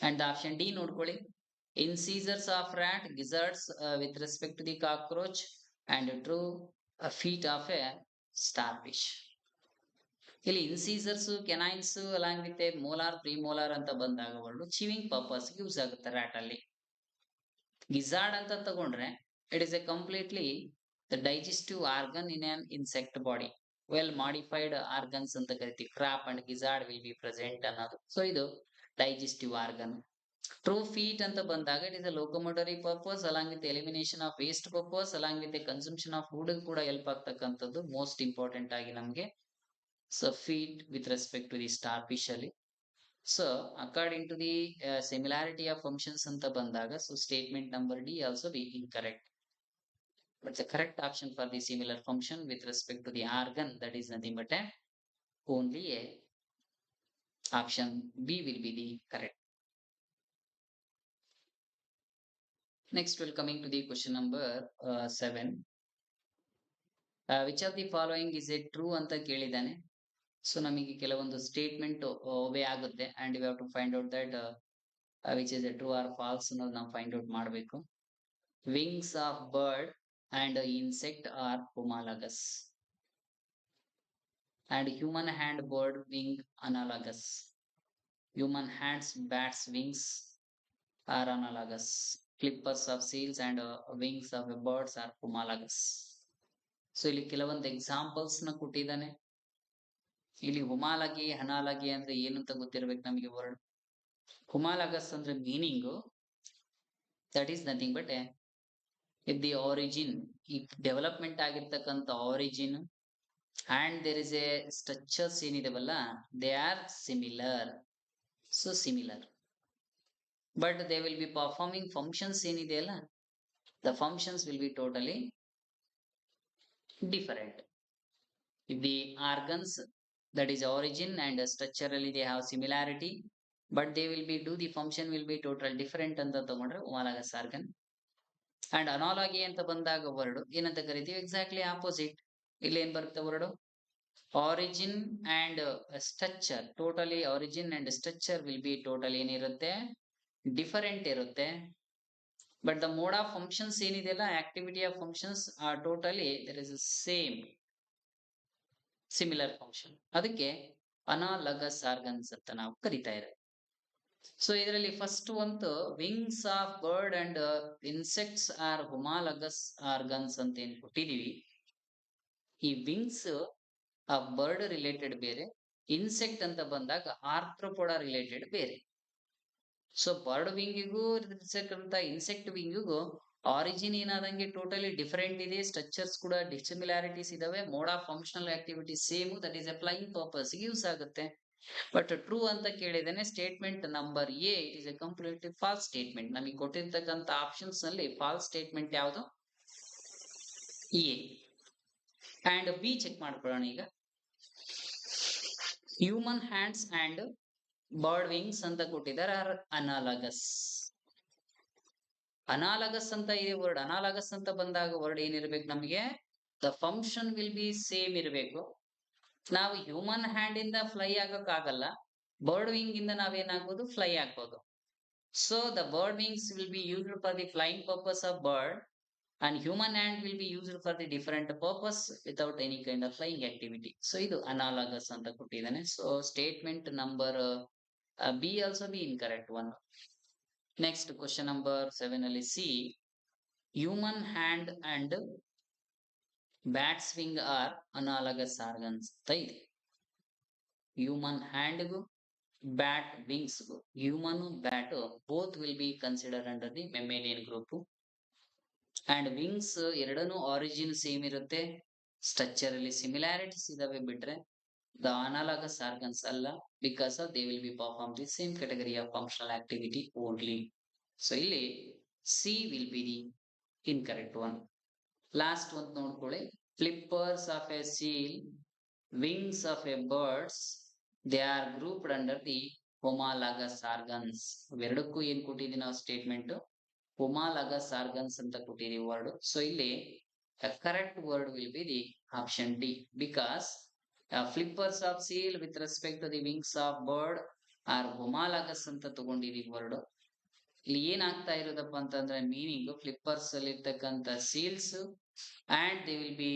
And option D ನೋಡ್ಕೊಳ್ಳಿ, incisors of rat, gizzards with respect to the cockroach and true feet of a starfish. ಇಲ್ಲಿ incisors, canines along with molar, premolar ಅಂತ ಬಂದಾಗ word chewing purpose use ಆಗುತ್ತೆ rat ಅಲ್ಲಿ. Gizzard ಅಂತ ತಗೊಂಡ್ರೆ it is a completely the digestive organ in an insect body, well modified organs ಅಂತ ಕರಿತೀವಿ. Crop and gizzard will be present ಅನ್ನೋದು. So ಇದು ಡೈಜೆಸ್ಟಿವ್ ಆರ್ಗನ್. ಟ್ರೂ ಫೀಟ್ ಅಂತ ಬಂದಾಗ it is a locomotory purpose along with elimination of waste purpose along with consumption of food ಕೂಡ help ಆಗ್ತಕ್ಕಂಥದ್ದು most important ಆಗಿ ನಮಗೆ. So feet with respect to the starfish ಅಲ್ಲಿ. So according to the similarity of functions ಅಂತ ಬಂದಾಗ so statement number D also be incorrect. But the correct option for the similar function with respect to the organ, that is nothing but only a option B will be the correct. Next we'll coming to the question number 7. Which of the following is a true ಅಂತ ಕೇಳಿದ್ದಾನೆ. So ನಮಗೆ ಕೆಲವೊಂದು statement ಒಬೆ ಆಗುತ್ತೆ and you have to find out that which is a true or false ಅನ್ನೋದು ನಾವು find out ಮಾಡಬೇಕು. Wings of bird and insect are homologous and human hand bird wing analogous. Human hands bats wings are analogous. Flippers of seals and wings of birds are homologous. So ಇಲ್ಲಿ ಕೆಲವೊಂದು examples ನ ಕೊಟ್ಟಿದ್ದಾನೆ. ಇಲ್ಲಿ ಹುಮಾಲಗಿ ಅನಾಲಗಿ ಅಂದ್ರೆ ಏನು ಅಂತ ಗೊತ್ತಿರ್ಬೇಕು ನಮಗೆ ವರ್ಡ್. ಹುಮಾಲಗಸ್ ಅಂದ್ರೆ meaning that is nothing but if the origin, ಈ ಡೆವಲಪ್ಮೆಂಟ್ ಆಗಿರ್ತಕ್ಕಂಥ origin and there is a structures ಏನಿದಾವಲ್ಲ they are similar, so similar but they will be performing functions ಏನಿದೆಯಲ್ಲ the functions will be totally different. If the organs, that is origin and structurally they have similarity but they will be do the function will be total different ಅಂತ ತಗೊಂಡ್ರೆ homologous organ. and analogy ಅಂತ ಬಂದಾಗ word ಏನಂತ ಕರಿತೀವಿ, exactly opposite. ಇಲ್ಲಿ ಏನ್ ಬರುತ್ತೆ word, origin and structure, totally origin and structure will be total ಏನಿರುತ್ತೆ ಡಿಫರೆಂಟ್ ಇರುತ್ತೆ. But the mode of functions ಏನಿದೆಯಲ್ಲ, activity of functions are totally there is same similar function. ಅದಕ್ಕೆ ಅನಾಲಗಸ್ ಆರ್ಗನ್ಸ್ ಅಂತ ನಾವು ಕರಿತಾ ಇರೋದು. ಸೊ ಇದರಲ್ಲಿ ಫಸ್ಟ್ ಒಂದು wings of bird and insects are homologous organs ಅಂತ ಏನ್ ಕೊಟ್ಟಿದೀವಿ, ಈ ವಿಂಗ್ಸ್ ಆ ಬರ್ಡ್ ರಿಲೇಟೆಡ್ ಬೇರೆ, ಇನ್ಸೆಕ್ಟ್ ಅಂತ ಬಂದಾಗ ಆರ್ಥ್ರೋಪೋಡ ರಿಲೇಟೆಡ್ ಬೇರೆ. ಸೊ ಬರ್ಡ್ ವಿಂಗಿಗೂ ಇರ್ತಕ್ಕಂಥ ಇನ್ಸೆಕ್ಟ್ ವಿಂಗಿಗೂ ಆರಿಜಿನ್ ಏನಾದಂಗೆ ಟೋಟಲಿ ಡಿಫರೆಂಟ್ ಇದೆ, ಸ್ಟ್ರಕ್ಚರ್ಸ್ ಕೂಡ ಡಿಸಿಮಿಲಾರಿಟೀಸ್ ಇದಾವೆ, mode of functional activity same, that is a flying purpose use ಆಗುತ್ತೆ. ಬಟ್ ಟ್ರೂ ಅಂತ ಕೇಳಿದೇನೆ statement number A is a completely false statement. ನಮಗೆ ಕೊಟ್ಟಿರ್ತಕ್ಕಂಥ ಆಪ್ಷನ್ಸ್ ನಲ್ಲಿ ಫಾಲ್ಸ್ ಸ್ಟೇಟ್ಮೆಂಟ್ ಯಾವುದು, ಎ. ಅಂಡ್ ಬಿ ಚೆಕ್ ಮಾಡ್ಕೊಳ್ಳೋಣ ಈಗ. Human hands and bird wings ಅಂತ ಕೊಟ್ಟಿದ್ದಾರೆ, ಆರ್ ಅನಾಲಗಸ್. ಅನಾಲಗಸ್ ಅಂತ ಇದೆ ವರ್ಡ್. ಅನಾಲಗಸ್ ಅಂತ ಬಂದಾಗ ವರ್ಡ್ ಏನಿರ್ಬೇಕು ನಮಗೆ, the function will be same ಇರಬೇಕು. ನಾವು ಹ್ಯೂಮನ್ ಹ್ಯಾಂಡ್ ಇಂದ ಫ್ಲೈ ಆಗಕ್ ಆಗಲ್ಲ, ಬರ್ಡ್ ವಿಂಗ್ ಇಂದ ನಾವೇನಾಗ್ಬೋದು ಫ್ಲೈ ಆಗ್ಬೋದು. So the bird wings will be used for the flying purpose of bird and human hand will be used for the different purpose without any kind of flying activity. So idu analogous anta kottidane. So statement number B also be incorrect one. Next question number 7 alli C, human hand and bat's wing are analogous organs anta ide. Human hand gu bat wings gu, human bat both will be considered under the mammalian group. And wings ಎರಡನ್ನೂ origin same ಇರುತ್ತೆ, structure ಅಲ್ಲಿ similarities ಇದಾವೆ ಬಿಟ್ರೆ the analogous organs ಅಲ್ಲ, because of they will be perform the same category of functional activity only. So ಇಲ್ಲಿ C will be the incorrect one. Last ಒಂದು ನೋಡ್ಕೊಳ್ಳಿ, flippers of a seal, wings of a birds, they are grouped under the homologous organs. ಎರಡಕ್ಕೂ ಏನ್ ಕೊಟ್ಟಿದ್ದೀವಿ ನಾವು statement, homologous organs ಅಂತ ಕೊಟ್ಟಿದೀವಿ word. So ಇಲ್ಲಿ correct word will be the option D, because flippers of seal with respect to the wings of bird are homologous ಅಂತ ತಗೊಂಡಿದೀವಿ word. ಇಲ್ಲಿ ಏನಾಗ್ತಾ ಇರೋದಪ್ಪ ಅಂತಂದ್ರೆ ಮೀನಿಂಗ್, ಫ್ಲಿಪ್ಪರ್ಸ್ ಅಲ್ಲಿ ಇರ್ತಕ್ಕಂಥ seals and they will be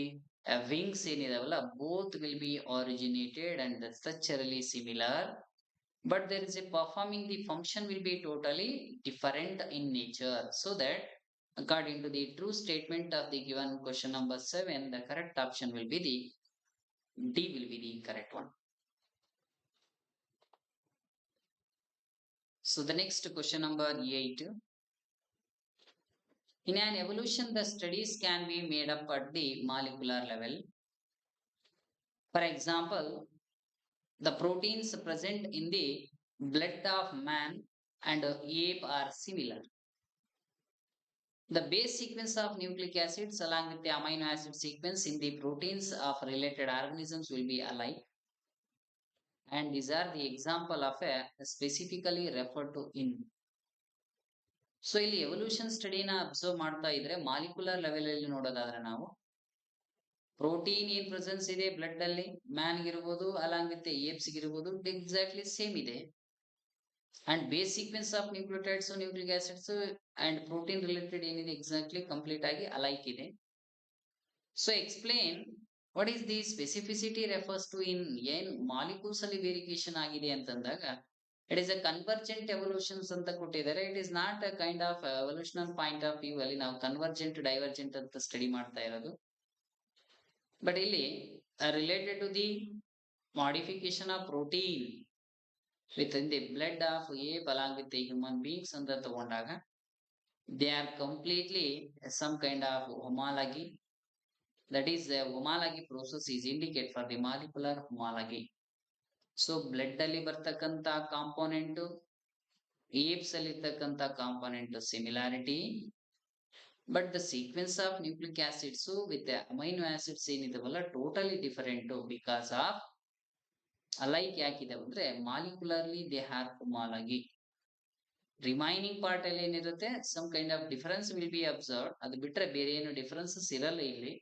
wings ಏನಿದಾವಲ್ಲ, both will be originated and structurally similar, but there is a performing the function will be totally different in nature. So that according to the true statement of the given question number 7, the correct option will be the D will be the correct one. So the next question number 8, in an evolution the studies can be made up at the molecular level. For example, the proteins present in the blood of man and ape are similar. The base sequence of nucleic acids along with the amino acid sequence in the proteins of related organisms will be alike. And these are the example of a specifically referred to in. So ಇಲ್ಲಿ evolution ಸ್ಟಡಿನ observe ಮಾಡ್ತಾ ಇದ್ರೆ molecular level ಅಲ್ಲಿ ನೋಡೋದಾದ್ರೆ ನಾವು protein ಏನ್ presence ಇದೆ blood ಅಲ್ಲಿ man ಇರ್ಬೋದು ಅಲಾಂಗ್ ವಿತ್ ಏಪ್ಸ್ ಇರ್ಬೋದು ಎಕ್ಸಾಕ್ಟ್ಲಿ ಸೇಮ್ ಇದೆ. And base sequence of nucleotides nucleic acids and protein related ಏನಿದೆ ಎಕ್ಸಾಕ್ಟ್ಲಿ ಕಂಪ್ಲೀಟ್ ಆಗಿ ಅಲೈಕ್ ಇದೆ. So explain what is the specificity refers to in ಏನ್ ಮಾಲಿಕ್ಯೂಲ್ಸ್ ಅಲ್ಲಿ ವೇರಿಯೇಷನ್ ಆಗಿದೆ ಅಂತಂದಾಗ it is a convergent evolutions ಅಂತ ಕೊಟ್ಟಿದ್ದಾರೆ. It is not a kind of evolutional point of view ಅಲ್ಲಿ ನಾವು ಕನ್ವರ್ಜೆಂಟ್ ಡೈವರ್ಜೆಂಟ್ ಅಂತ ಸ್ಟಡಿ ಮಾಡ್ತಾ ಇರೋದು. ಬಟ್ ಇಲ್ಲಿ related to the modification of protein within the blood of ape along with the human beings ಅಂತ ತಗೊಂಡಾಗ they are completely some kind of homology. That is the homology process is indicate for the molecular homology. So blood ಅಲ್ಲಿ ಬರ್ತಕ್ಕಂತ component apes ಅಲ್ಲಿ ಇರ್ತಕ್ಕಂತ component similarity, but the sequence of nucleic acids with amino acids ಏನಿದಾವಲ್ಲ totally different because of alike ಯಾಕಿದಾವೆ ಅಂದ್ರೆ molecularly they have homology. Remaining part ಅಲ್ಲಿ ಏನಿರುತ್ತೆ some kind of difference will be observe, ಅದು ಬಿಟ್ರೆ ಬೇರೆ ಏನು ಡಿಫರೆನ್ಸಸ್ ಇರಲ್ಲ ಇಲ್ಲಿ.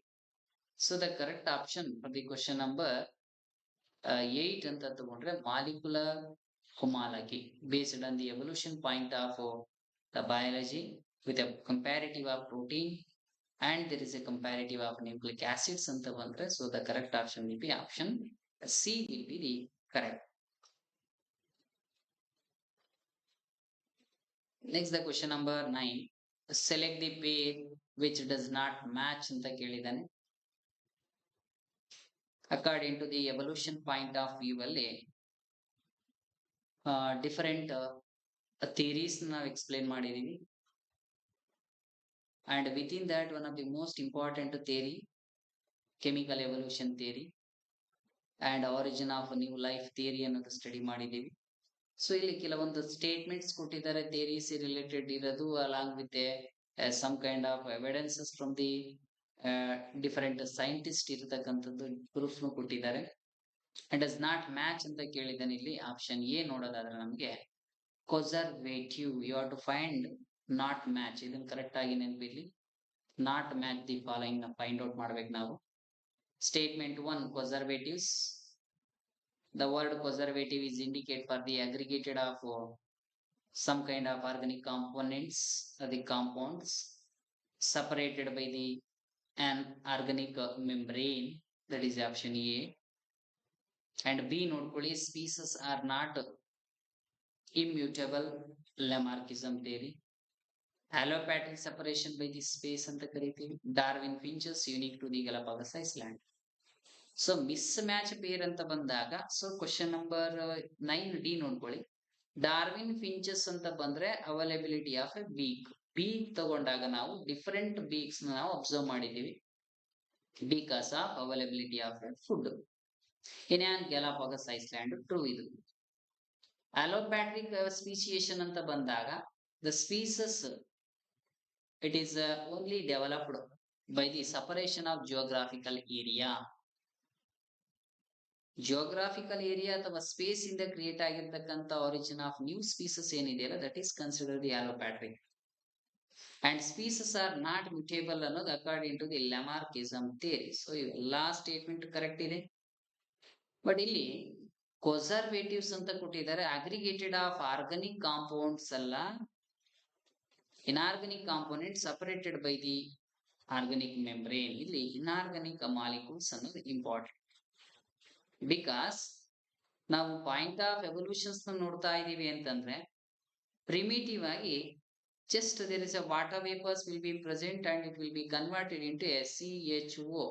So the correct option for the question number 8 ಅಂತ ತಗೊಂಡ್ರೆ molecular homology based on the evolution point of the biology with a comparative of protein and there is a comparative of nucleic acids anta bandre. So the correct option will be option C will be the correct. Next the question number 9, select the pair which does not match anta kelidane. According to the evolution point of view alli different theories ನಾವು explain ಮಾಡಿದೀವಿ. And within that one of the most important theory, chemical evolution theory and origin of new life theory ಅನ್ನೋದು study ಮಾಡಿದೀವಿ. So ಇಲ್ಲಿ ಕೆಲವೊಂದು statements ಕೊಟ್ಟಿದ್ದಾರೆ theories related ಇರೋದು along with some kind of evidences from the different scientist ಇರತಕ್ಕಂಥದ್ದು ಪ್ರೂಫ್ನು ಕೊಟ್ಟಿದ್ದಾರೆ. And does not match ಅಂತ ಕೇಳಿದಾನೆ. ಇಲ್ಲಿ ಆಪ್ಷನ್ ಎ ನೋಡೋದಾದ್ರೆ ನಮಗೆ conservative, you have to find not match. ಇದನ್ನ ಕರೆಕ್ಟ್ ಆಗಿ ನೆನಪಿರ್ಲಿ. Not match the following find out ಮಾಡ್ಬೇಕು ನಾವು. Statement 1, conservatives. The word conservative is indicate for the aggregated of some kind of organic components, the compounds separated by the an organic membrane. That is option A. And B ನೋಡ್ಕೊಳ್ಳಿ, species are not immutable, Lamarckism theory. Allopatric separation by the space ಅಂತ ಕರಿತೀವಿ. Darwin finches unique to the Galapagos Island. So mismatch pair ಅಂತ ಬಂದಾಗ so question number 9D ನೋಡ್ಕೊಳ್ಳಿ. Darwin finches ಅಂತ ಬಂದ್ರೆ availability of a beak. Beak ತಗೊಂಡಾಗ ನಾವು different beaks ನಾವು ಅಬ್ಸರ್ವ್ ಮಾಡಿದೀವಿ because of availability of a food in an Galapagos island. True ಇದು. ಅಲೋಪ್ಯಾಟ್ರಿಕ್ ಸ್ಪೀಸಿಯೇಷನ್ ಅಂತ ಬಂದಾಗ the species it is only developed by the separation of geographical area. Geographical area ಅಥವಾ space ಇಂದ create ಆಗಿರ್ತಕ್ಕಂಥ origin of new species ಏನಿದೆಯಲ್ಲ that is consider the allopatric. And species are not mutable ಅನ್ನೋದು according to the ಲ್ಯಾಮಾರ್ಕಿಸಮ್ theory. So ಎಲ್ಲಾ statement correct ಇದೆ. But ಇಲ್ಲಿ coacervates ಅಂತ ಕೊಟ್ಟಿದ್ದಾರೆ. ಅಗ್ರಿಗೇಟೆಡ್ ಆಫ್ ಆರ್ಗಾನಿಕ್ ಕಾಂಪೌಂಡ್ಸ್ ಅಲ್ಲ, inorganic component separated by the organic membrane. ಇಲ್ಲಿ inorganic molecules ಅನ್ನೋದು important. Because ನಾವು ಪಾಯಿಂಟ್ ಆಫ್ ಎವಲ್ಯೂಷನ್ಸ್ ನೋಡ್ತಾ ಇದೀವಿ ಅಂತಂದ್ರೆ ಪ್ರಿಮಿಟಿವ್ ಆಗಿ just there is a water vapours will be present and it will be converted into a CHO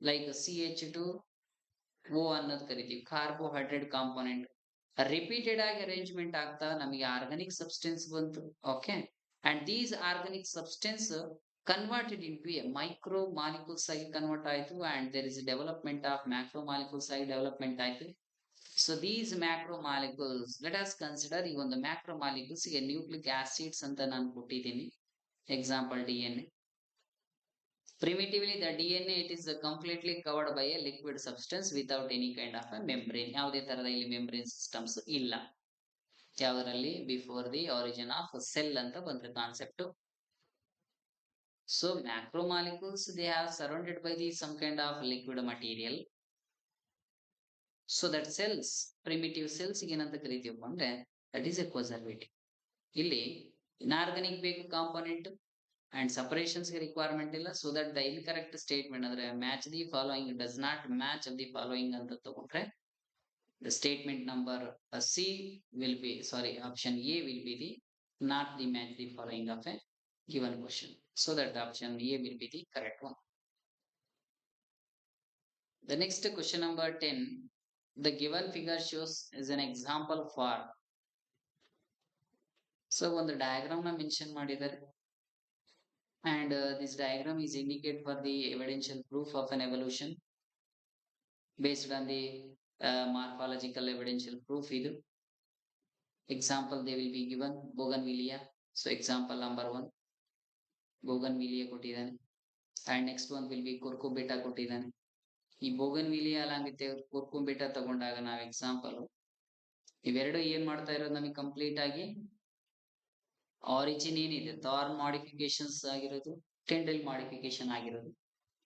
like CH2O ಅನ್ನೋದು ಕರಿತೀವಿ, carbohydrate component. Repeated ಆಗಿ ಅರೇಂಜ್ಮೆಂಟ್ ಆಗ್ತಾ ನಮಗೆ ಆರ್ಗಾನಿಕ್ ಸಬ್ಸ್ಟೆನ್ಸ್ ಬಂತು. Okay, and these organic substance converted into a micro molecules ಆಗಿ convert ಆಯಿತು and there is a development of macro molecules ಆಗಿ development ಆಯಿತು. So these macro molecules, let us consider ಈ ಒಂದು macro molecules ಗೆ nucleic acids ಅಂತ ನಾನು ಕೊಟ್ಟಿದ್ದೀನಿ. Example DNA. Primitively the DNA it is completely covered by a liquid substance without any kind of a membrane. ಯಾವುದೇ ತರದ ಇಲ್ಲಿ ಮೆಂಬ್ರೇನ್ ಸಿಸ್ಟಮ್ಸ್ ಇಲ್ಲ. ಯಾವುದರಲ್ಲಿ before the origin of cell ಅಂತ ಬಂದ್ರೆ concept. So macromolecules they are surrounded by the some kind of liquid material. So that cells, primitive cells ಏನಂತ ಕರಿತೀವಪ್ಪ ಅಂದ್ರೆ that is a conservative. ಇಲ್ಲಿ inorganic ಬೇಕು ಕಾಂಪೋನೆಂಟ್ and separations ಗೆ requirement ಇಲ್ಲ. So that the incorrect statement ಅಂದ್ರೆ match the following does not match the following ಅಂತ ತಗೊಂಡ್ರೆ the statement number C will be, sorry, option A will be the not the match the following of a given question. So that the option A will be the correct one. The next question number 10. The given figure shows is an example for. So ಒಂದು diagram ನ mention ಮಾಡಿದ್ದಾರೆ and this diagram is indicate for the evidential proof of an evolution based on the morphological evidential proof idu. Example they will be given bougainvillea. So example number 1 bougainvillea ಕೊಟ್ಟಿದ್ದಾನೆ and next one will be cucurbita ಕೊಟ್ಟಿದ್ದಾನೆ. ಈ bougainvillea ಅಲ್ಲಾಂಗಿತ್ತೆ cucurbita ತಗೊಂಡಾಗ ನಾವು example ಇವೆರಡು ಏನ್ ಮಾಡ್ತಾ ಇರೋದು ನಮಗೆ ಕಂಪ್ಲೀಟ್ ಆಗಿ ಆರಿಜಿನ್ ಏನಿದೆ ಥಾರ್ನ್ ಮಾಡಿಫಿಕೇಶನ್ಸ್ ಆಗಿರೋದು ಟೆಂಡ್ರಿಲ್ ಮಾಡಿಫಿಕೇಶನ್ ಆಗಿರೋದು.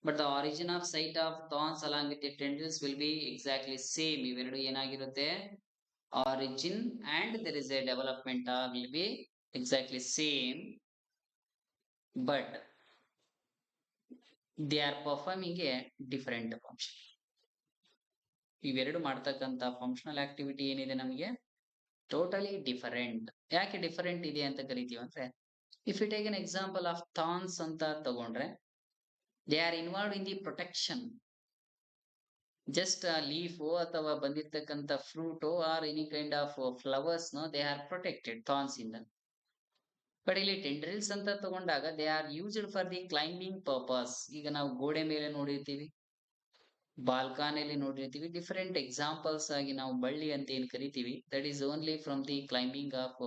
But the origin of site of thorns along with tendrils will be exactly same. ಇವೆರಡು ಏನಾಗಿರುತ್ತೆ origin and there is a development will be exactly same, but they are performing a different function. ಇವೆರಡು ಮಾಡ್ತಕ್ಕಂತ functional activity ಏನಿದೆ ನಮಗೆ totally different. ಯಾಕೆ different ಇದೆ ಅಂತ ಕರಿತೀವಿ ಅಂದ್ರೆ if you take an example of thorns ಅಂತ ತಗೊಂಡ್ರೆ they are involve in the protection. Just leaf ಅಥವಾ ಬಂದಿರ್ತಕ್ಕಂಥ fruit or any kind of flowers they are protected thorns ಇಂದ. ಬಟ್ ಇಲ್ಲಿ ಟೆಂಡ್ರಿಲ್ಸ್ ಅಂತ ತಗೊಂಡಾಗ they are used for the climbing purpose. ಈಗ ನಾವು ಗೋಡೆ ಮೇಲೆ ನೋಡಿರ್ತೀವಿ, ಬಾಲ್ಕಾನಿಯಲ್ಲಿ ನೋಡಿರ್ತೀವಿ, ಡಿಫರೆಂಟ್ ಎಕ್ಸಾಂಪಲ್ಸ್ ಆಗಿ ನಾವು ಬಳ್ಳಿ ಅಂತ ಏನ್ ಕರಿತೀವಿ that is only from the climbing of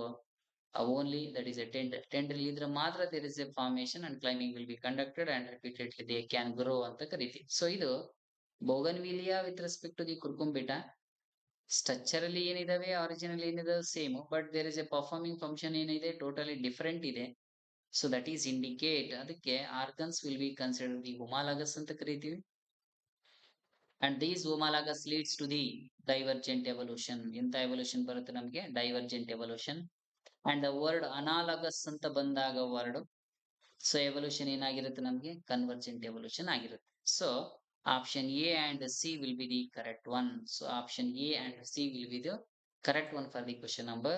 only that is a tendril ಇದ್ರೆ ಮಾತ್ರ there is a formation and climbing will be conducted and repeatedly they can grow ಅಂತ ಕರಿತೀವಿ. ಸೊ ಇದು bougainvillea with respect to the Cucurbita structurally ಏನಿದಾವೆ original ಏನಿದಾವೆ same, but there is a performing function ಏನಿದೆ totally different ಇದೆ. So that is indicate ಅದಕ್ಕೆ organs will be consider the homologous ಅಂತ ಕರಿತೀವಿ. And these homologous leads to the divergent evolution. ಎಂತ evolution ಬರುತ್ತೆ ನಮಗೆ divergent evolution. And the word analogous ಅಂತ ಬಂದಾಗ ವರ್ಡ್ ಸೊ ಎವಲ್ಯೂಷನ್ ಏನಾಗಿರುತ್ತೆ ನಮಗೆ ಕನ್ವರ್ಜೆಂಟ್ ಎವಲ್ಯೂಷನ್ ಆಗಿರುತ್ತೆ. So option A and C will be the correct one. So option A and C will be the correct one for the question number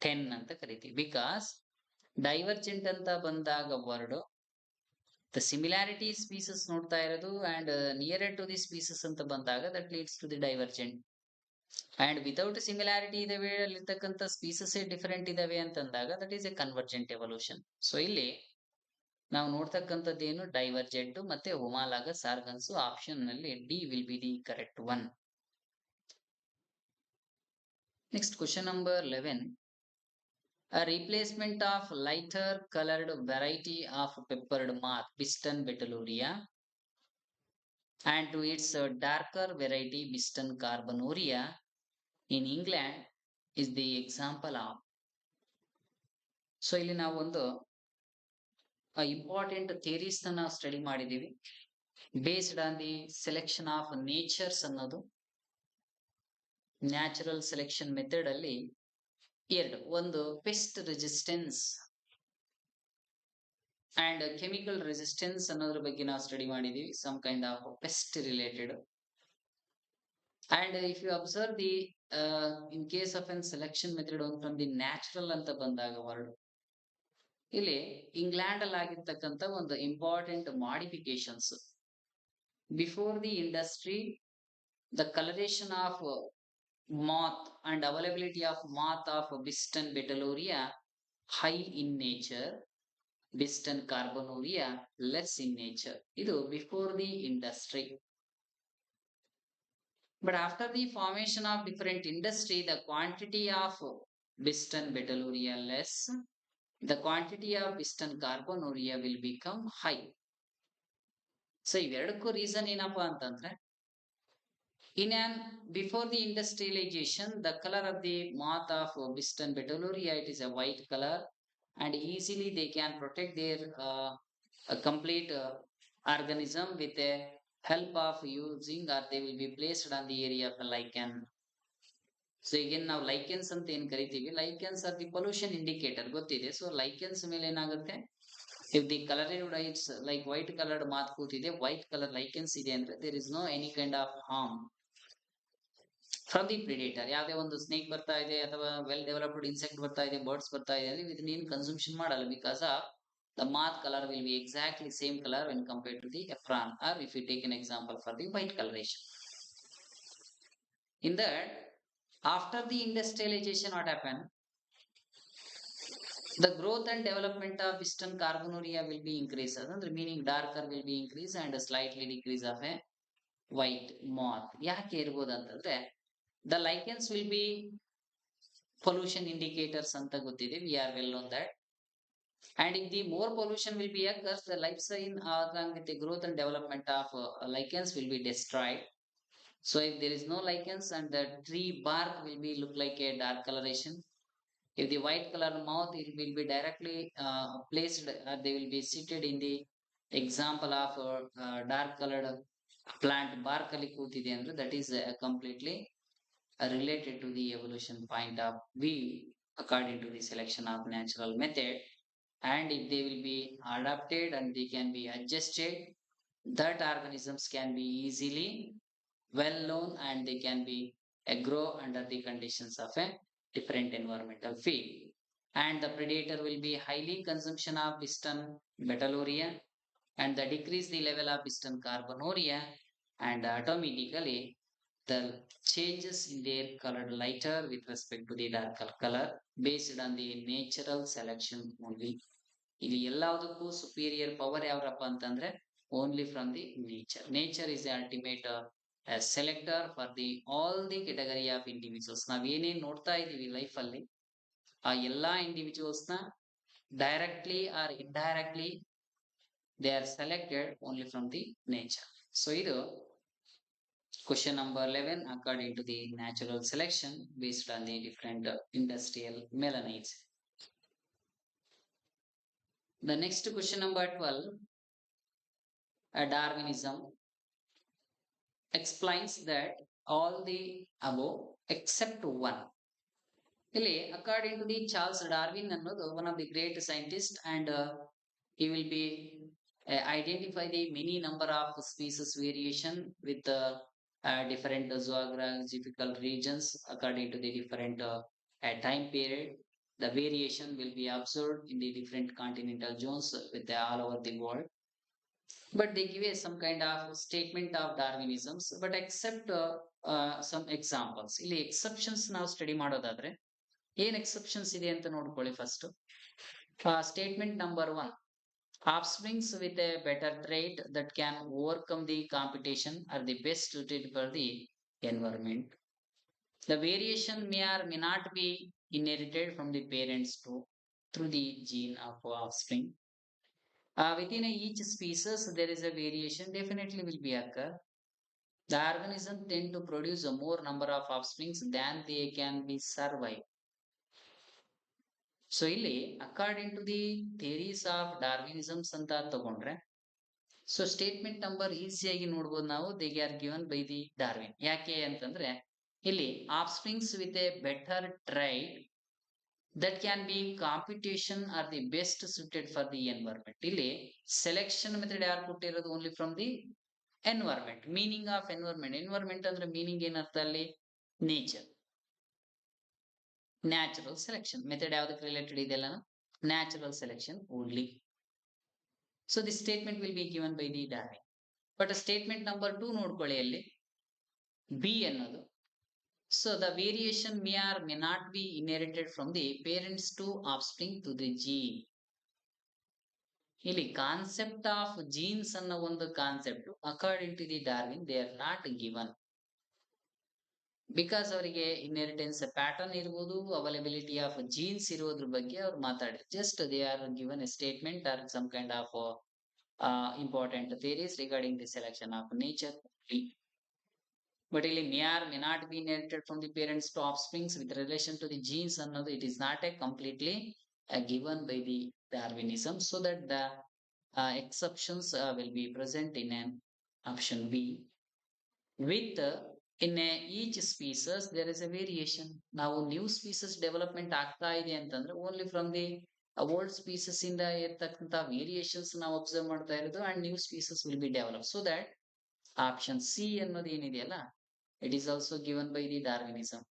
10 ಅಂತ ಕರಿತೀವಿ. Because divergent ಅಂತ ಬಂದಾಗ word the similarity species ನೋಡ್ತಾ ಇರೋದು and neared to the species ಅಂತ ಬಂದಾಗ that leads to the divergent. And without similarity ಇದಾವೆ ಅಲ್ಲಿರ್ತಕ್ಕಂಥ ಸ್ಪೀಸಸ್ ಡಿಫರೆಂಟ್ ಇದಾವೆ ಅಂತಂದಾಗ that is a convergent evolution. So ಇಲ್ಲಿ ನಾವು ನೋಡ್ತಕ್ಕಂಥದ್ದೇನು ಡೈವರ್ಜೆಂಟ್ ಮತ್ತೆ ಹೋಮಾಲಗಸ್ ಆರ್ಗನ್ಸ್. ಆಪ್ಷನ್ ನಲ್ಲಿ D will be the correct one. Next question number 11. A replacement of lighter colored variety of peppered moth Biston betuloria and to its darker variety Biston carbonoria in England is the example of. So ಇಲ್ಲಿ ನಾವು ಒಂದು important theories ನಾವು study ಮಾಡಿದೀವಿ based on the selection of natures ಅನ್ನೋದು. Natural selection method ಅಲ್ಲಿ ಎರಡು, ಒಂದು pest resistance and chemical resistance ಅನ್ನೋದ್ರ ಬಗ್ಗೆ ನಾವು ಸ್ಟಡಿ ಮಾಡಿದೀವಿ, some kind of pest related. And if you observe the in case of an selection method from the natural ಅಂತ ಬಂದಾಗ ವರ್ಡ್ ಇಲ್ಲಿ ಇಂಗ್ಲೆಂಡ್ ಅಲ್ಲಿ ಆಗಿರ್ತಕ್ಕಂಥ ಒಂದು important modifications. Before the industry the colouration of moth and availability of moth of Biston betularia high in nature, Biston carbonaria less in nature. ಇದು before the industry. But after the formation of different industry the quantity of Biston betularia less, the quantity of Biston carbonoria will become high. So ಇವೆರಡಕ್ಕೂ reason ಏನಪ್ಪಾ ಅಂತಂದ್ರೆ in an before the industrialisation the colour of the moth of Biston betuloria it is a white color and easily they can protect their a complete organism with a help of using, or they will be placed on the area of a lichen. So again ನಾವು lichens ಅಂತ ಏನ್ ಕರಿತೀವಿ, lichens are the pollution indicator ಗೊತ್ತಿದೆ. So lichens ಮೇಲೆ ಏನಾಗುತ್ತೆ, if the colour it's like white coloured moth ಕೂತಿದೆ, white colour lichens ಇದೆ ಅಂದ್ರೆ there is no any kind of harm from the predator. ಯಾವುದೇ ಒಂದು ಸ್ನೇಕ್ ಬರ್ತಾ ಇದೆ ಅಥವಾ ವೆಲ್ ಡೆವಲಪ್ಡ್ ಇನ್ಸೆಕ್ಟ್ ಬರ್ತಾ ಇದೆ, ಬರ್ಡ್ಸ್ ಬರ್ತಾ ಇದೆ ಅಂದ್ರೆ ಇದನ್ನ ಏನು ಕನ್ಸಂಪ್ಷನ್ ಮಾಡಲ್ಲ, because of the moth color will be exactly same color when compared to the Ephron, or if you take an example for the white coloration. In that, after the industrialization, what happened? The growth and development of western carbonuria will be increased. The meaning darker will be increased and a slightly decrease of a white moth. ಯಾಕೆ ಇರಬಹುದು ಅಂತಂದ್ರೆ the lichens will be pollution indicators ಅಂತ ಗೊತ್ತಿದೆ. We are well on that. And if the more pollution will be occurs, the life sign along with the growth and development of lichens will be destroyed. So if there is no lichens and the tree bark will be look like a dark coloration. If the white color mouth, it will be directly placed, they will be seated in the example of dark colored plant bark ali ಕೂತಿದೆ ಅಂದ್ರೆ that is completely related to the evolution point of view according to the selection of natural method. And if they will be adapted and they can be adjusted, that organisms can be easily well known and they can be grow under the conditions of a different environmental field. And the predator will be highly consumption of piston betaluria and the decrease the level of piston carbonuria, and automatically the changes in their color lighter with respect to the darker color based on the natural selection only. ಇಲ್ಲಿ ಎಲ್ಲದಕ್ಕೂ superior power ಯಾವ್ರಪ್ಪ ಅಂತಂದ್ರೆ only from the nature. Nature is the ultimate selector for the all the category of individuals. ನಾವ್ ಏನೇನ್ ನೋಡ್ತಾ ಇದೀವಿ life ಅಲ್ಲಿ, ಆ ಎಲ್ಲಾ ಇಂಡಿವಿಜುವಲ್ಸ್ ನ directly R indirectly they are selected only from the nature. So ಇದು question number 11 according to the natural selection based on the different industrial melanites. The next question number 12, Darwinism explains that all the above except one. ಇಲ್ಲಿ according to the Charles Darwin ಅನ್ನೋದು one of the great scientists, and he will be identify the many number of species variation with different zoographical regions according to the different time period. The variation will be observed in the different continental zones with all over the world. But they give us some kind of statement of Darwinisms, but except some examples. ಇಲ್ಲಿ exceptions ನಾವು study ಮಾಡೋದಾದ್ರೆ ಏನ್ exceptions ಇದೆ ಅಂತ ನೋಡ್ಕೊಳ್ಳಿ. First statement number 1, offsprings with a better trait that can overcome the competition are the best suited for the environment. The variation may or may not be inherited from the parents through the gene of offspring. Within each species, there is a variation definitely will be occur. The organism tend to produce a more number of offsprings than they can be survive. So ಇಲ್ಲಿ according to the theories of Darwinisms ಅಂತ ತಗೊಂಡ್ರೆ, so statement number ಈಸಿಯಾಗಿ ನೋಡ್ಬೋದು ನಾವು, they are given by the Darwin. ಯಾಕೆ ಅಂತಂದ್ರೆ ಇಲ್ಲಿ offsprings with a better trait that can be competition are the best suited for the environment. ಇಲ್ಲಿ selection method ಯಾರು ಕೊಟ್ಟಿರೋದು only from the environment. Meaning of environment, environment ಅಂದ್ರೆ meaning ಏನರ್ಥ ಅಲ್ಲಿ, nature. Natural selection method ಯಾವ್ದಕ್ಕೆ related ಇದೆಲ್ಲ, natural selection only. So the statement will be given by the Darwin. But statement number 2 ನೋಡ್ಕೊಳ್ಳಿ, ಅಲ್ಲಿ B ಅನ್ನೋದು, so the variation may or may not be inherited from the parents to offspring to the gene. ಇಲ್ಲಿ concept of genes ಅನ್ನೋ ಒಂದು concept according to the Darwin they are not given. Because ಅವರಿಗೆ inheritance pattern ಇರ್ಬೋದು, availability of genes ಇರೋದ್ರ ಬಗ್ಗೆ ಅವ್ರು ಮಾತಾಡಿದ್ರು. Just they are given a statement R some kind of important theories regarding the selection of nature. But ಇಲ್ಲಿ may or may not be inherited from the parents to offsprings with relation to the genes ಅನ್ನೋದು it is not a completely given by the Darwinism. So that the exceptions will be present in an option B. With in each species there is a variation. ನಾವು new species development ಆಗ್ತಾ ಇದೆ ಅಂತಂದ್ರೆ only from the old species ಇಂದ ಇರ್ತಕ್ಕಂಥ variations ನಾವು observe ಮಾಡ್ತಾ ಇರೋದು and new species will be develop so that option C ಅನ್ನೋದು ಏನಿದೆಯಲ್ಲ it is also given by the Darwinism.